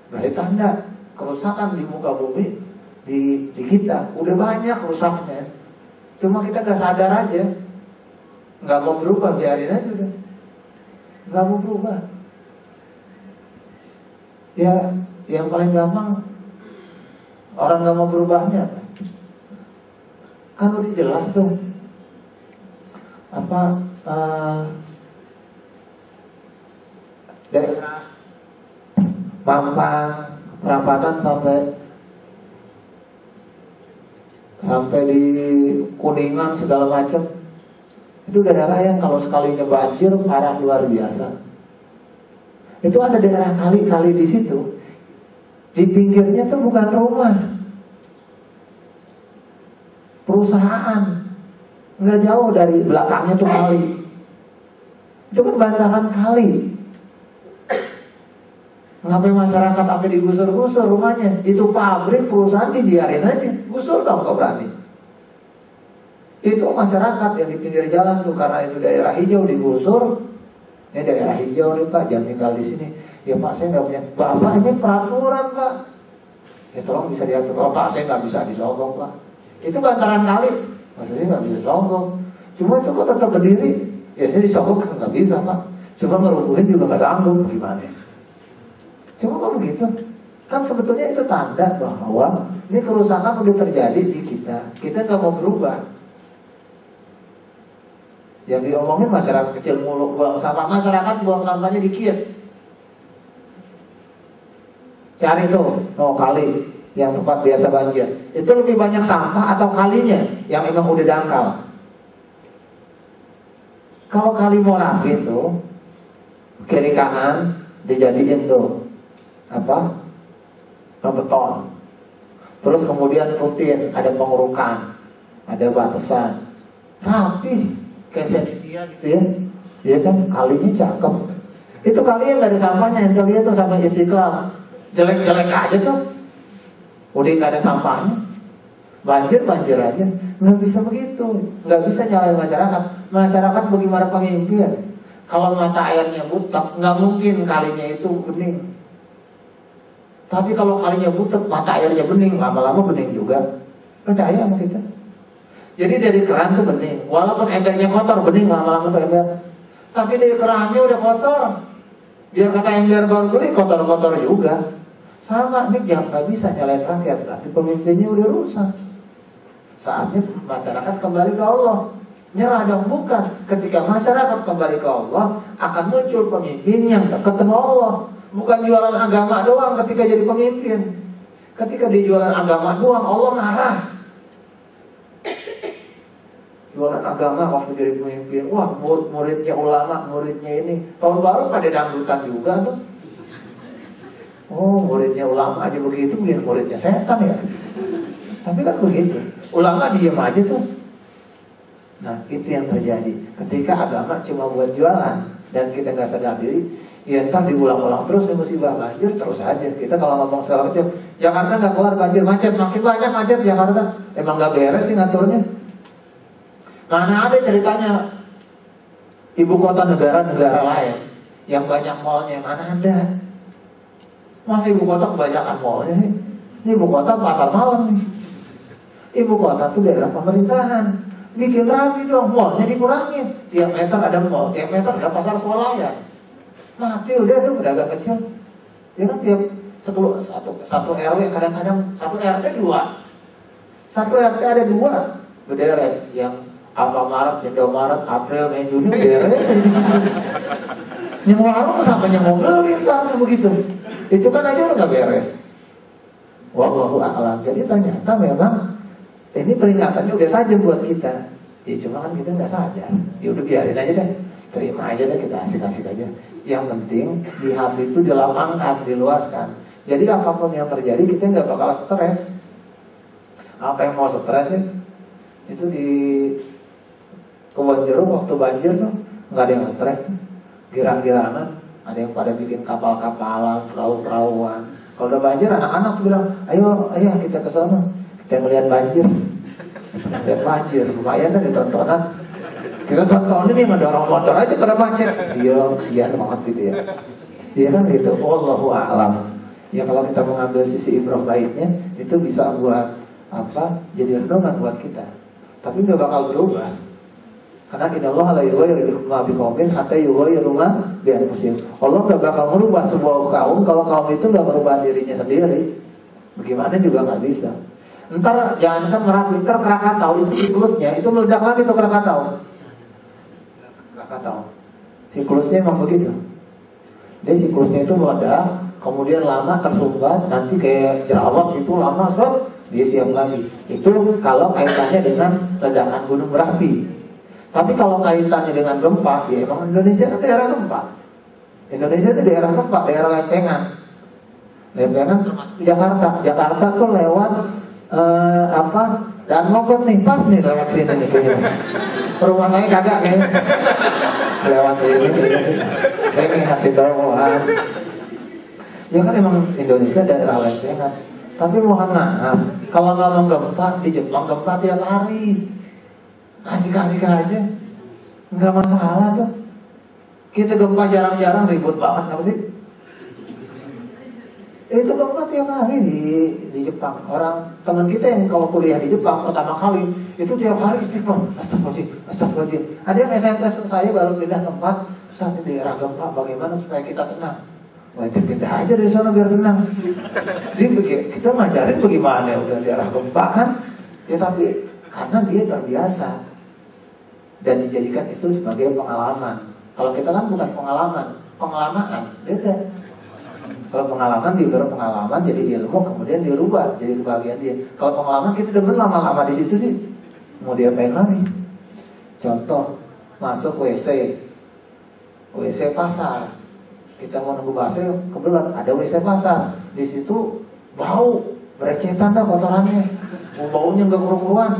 Berarti tanda kerusakan di muka bumi di kita udah banyak rusaknya. Cuma kita nggak sadar aja, nggak mau berubah, biarin aja udah, nggak mau berubah. Ya, yang paling gampang orang nggak mau berubahnya apa? Kan udah jelas tuh daerah Mampang, Perapatan sampai di Kuningan segala macam. Itu daerah yang kalau sekalinya banjir parah luar biasa. Itu ada daerah kali-kali di situ. Di pinggirnya tuh bukan rumah, perusahaan. Nggak jauh dari belakangnya tuh kali. Itu kan bantaran kali. Ngapain masyarakat sampai digusur-gusur rumahnya? Itu pabrik, perusahaan dibiarin aja. Gusur dong kok berani. Itu masyarakat yang di pinggir jalan tuh, karena itu daerah hijau digusur. Ini daerah hijau nih pak, jangan tinggal di sini. Ya pak saya nggak punya. Bapak ini peraturan pak. Ya tolong bisa diatur. Oh pak saya nggak bisa disogok pak. Itu bantaran kali. Maksudnya nggak bisa disogok. Cuma itu kok tetap berdiri. Ya saya disogok nggak bisa pak. Cuma ngerubuhin juga nggak sanggup. Gimana? Cuma kok begitu? Kan sebetulnya itu tanda bahwa ini kerusakan udah terjadi di kita. Kita nggak mau berubah. Yang diomongin masyarakat kecil mulu buang sampah, masyarakat buang sampahnya dikit. Cari tuh, kali yang tempat biasa banjir, itu lebih banyak sampah atau kalinya yang emang udah dangkal? Kalau kali mau rapi itu kiri kanan dijadiin tuh apa? Beton. Terus kemudian rutin ada pengurukan, ada batasan, rapi kayak Venesia gitu ya. Iya kan, kalinya cakep. Itu kalinya nggak ada sampahnya, yang kalian tuh sama Istiqlal jelek-jelek aja tuh. Udah nggak ada sampahnya, banjir aja. Nggak bisa begitu, nggak bisa nyalain masyarakat. Masyarakat bagaimana pemimpin? Kalau mata airnya butek, nggak mungkin kalinya itu bening. Tapi kalau kalinya butek, mata airnya bening, lama-lama bening juga. Percaya sama kita? Jadi dari keran tuh bening, walaupun embernya kotor bening lama-lama tuh ember. Tapi dari kerannya udah kotor, biar kata ember baru beli kotor-kotor juga. Sama nih, jangan nggak bisa nyalain rakyat, tapi pemimpinnya udah rusak. Saatnya masyarakat kembali ke Allah. Nyerah dong, bukan. Ketika masyarakat kembali ke Allah, akan muncul pemimpin yang dekat sama Allah. Bukan jualan agama doang ketika jadi pemimpin. Ketika dia jualan agama doang, Allah marah. Jualan agama waktu jadi pemimpin, wah muridnya ulama, muridnya ini. Tahun baru pada dangdutan juga tuh. Oh, muridnya ulama aja begitu, biar muridnya setan ya. Tapi kan begitu, ulama diem aja tuh. Nah, itu yang terjadi ketika agama cuma buat jualan dan kita nggak sadar diri. Ya ntar diulang-ulang terus nih musibah banjir terus aja. Kita kalau ngomong secara kecil, Jakarta nggak keluar banjir, macet makin banyak macet Jakarta. Emang nggak beres sih ngaturnya. Mana ada ceritanya ibu kota negara-negara lain yang banyak mallnya, mana ada? Masa ibu kota kebanyakan mallnya sih? Ini ibu kota pasar malam nih. Ibu kota tuh daerah pemerintahan. Bikin rapi dong, mallnya dikurangin. Tiap meter ada mall, tiap meter ada pasar swalayan. Mati udah tuh pedagang kecil. Ya kan tiap satu RW kadang-kadang satu RT 2. Satu RT ada 2 berderet yang Alfamaret, Indomaret, April, Mei, Juni berderet. Yang warung sampai yang mau beli kan begitu. Itu kan aja udah nggak beres. Wallahu a'lam. Jadi ternyata memang ini peringatannya udah tajam buat kita. Ya cuma kan kita nggak sadar. Ya udah biarin aja deh. Terima aja deh, kita asik-asik aja. Yang penting di hati itu dilapangkan, diluaskan. Jadi apapun yang terjadi kita nggak bakal stres. Apa yang mau stres sih? Itu di Kebon Jeruk waktu banjir tuh nggak ada yang stres. Girang-girangan, ada yang pada bikin kapal-kapalan, perahu-perahuan. Kalau udah banjir anak-anak bilang, ayo kita ke sana. Kita melihat banjir. Lihat banjir, lumayan kan ditontonan. Kita tonton ini ngedorong motor aja pada macet. Iya, kesian banget gitu ya. Iya kan gitu. Wallahu a'lam. Ya kalau kita mengambil sisi ibrah baiknya, itu bisa buat apa? Jadi renungan buat kita. Tapi nggak bakal berubah. Karena innallaha la yughayyiru ma biqaumin hatta yughayyiru ma bi anfusihim. Allah nggak bakal merubah sebuah kaum kalau kaum itu nggak merubah dirinya sendiri. Bagaimana juga nggak bisa. Ntar jangankan Merapi, ntar Krakatau itu siklusnya itu meledak lagi tuh Krakatau. Siklusnya emang begitu. Dia siklusnya itu meledak, kemudian lama tersumbat, nanti kayak jerawat itu lama set, dia siap lagi. Itu kalau kaitannya dengan ledakan gunung berapi. Tapi kalau kaitannya dengan gempa, ya emang Indonesia itu daerah gempa. Indonesia itu daerah gempa, daerah lempengan. Lempengan termasuk Jakarta. Jakarta tuh lewat dan Mogot nih, pas nih lewat sini nih kayaknya. Rumah saya kagak kayaknya. Lewat sini. Saya ingat di doang. Ya kan emang Indonesia daerah lempengan. Tapi mohon maaf, kalau ngomong gempa di Jepang gempa tiap hari. Kasih aja, nggak masalah tuh. Kita gempa jarang-jarang ribut banget apa sih? Itu gempa tiap hari di Jepang. Orang teman kita yang kalau kuliah di Jepang pertama kali itu tiap hari istighfar, astagfirullahaladzim. Ada yang SMS saya baru pindah tempat, saat di daerah gempa bagaimana supaya kita tenang. Wah, pindah aja dari sana biar tenang. Kita ngajarin bagaimana udah daerah gempa kan? Ya tapi karena dia terbiasa dan dijadikan itu sebagai pengalaman. Kalau kita kan bukan pengalaman, beda. Kalau pengalaman diberi pengalaman jadi ilmu, kemudian dirubah jadi kebahagiaan dia. Kalau pengalaman kita udah lama-lama di situ sih, mau diapain lagi? Contoh, masuk WC pasar, kita mau nunggu bakso kebelet, ada WC pasar, di situ bau, berecetan dah kotorannya, baunya nggak keruan-keruan,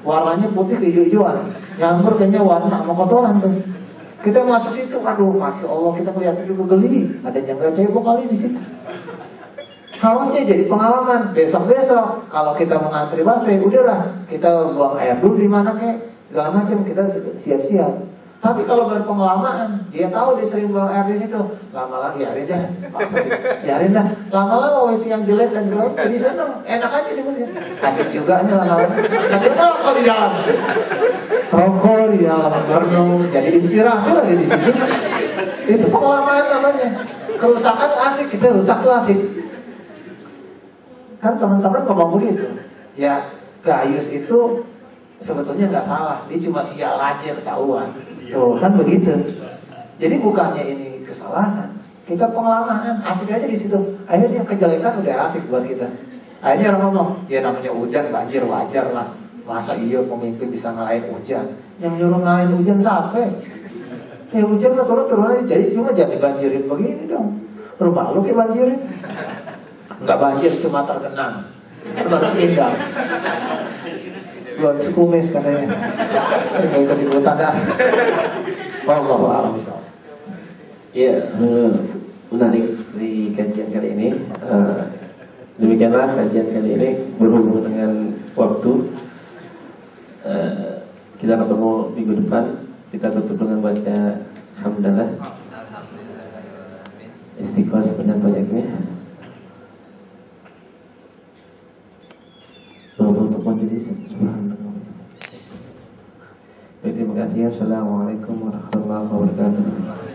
warnanya putih kehijau-hijauan, nyampur kayaknya warna sama kotoran tuh. Kita masuk situ, aduh, masya Allah, kita kelihatan juga geli, ada jangka cebok kali di situ. Kawannya jadi pengalaman. Besok-besok kalau kita mengantri busway, udahlah kita buang air dulu di mana kek, segala macam kita siap-siap. Tapi kalau berpengalaman, dia tahu dia sering buang air di situ, lama lagi biarin dah, biarin dah. Lama-lama WC yang jelek dan segala macam di sana enak aja di mana, asik juga nih lama-lama. Tapi rokok di dalam, merenung, jadi inspirasi lagi di situ. Itu pengalaman namanya. Kerusakan asik, kita rusak tuh asik. Kan teman-teman ngomong begitu. Ya, Gayus itu sebetulnya nggak salah, dia cuma sial aja ketahuan. Tuh kan begitu. Jadi bukannya ini kesalahan, kita pengalaman asik aja di situ. Akhirnya kejelekan udah asik buat kita. Akhirnya orang ngomong, ya namanya hujan banjir wajar lah. Masa iya pemimpin bisa ngalahin hujan? Yang nyuruh ngalahin hujan siapa? Ya hujan lah turun aja. Jadi cuma jangan dibanjirin begini dong. Rumah lu kayak banjirin. Nggak banjir, cuma tergenang. Baru pindah. Belum sekumis katanya. Saya nggak ikut ikutan dah. Wallahu a'lam bishawab. Ya, menarik di kajian kali ini. Demikianlah kajian kali ini berhubung dengan waktu. Kita ketemu minggu depan. Kita tutup dengan baca hamdalah. Istighfar sebanyak-banyaknya. Untuk majelis subhanallah. Terima kasih. Assalamualaikum warahmatullahi wabarakatuh.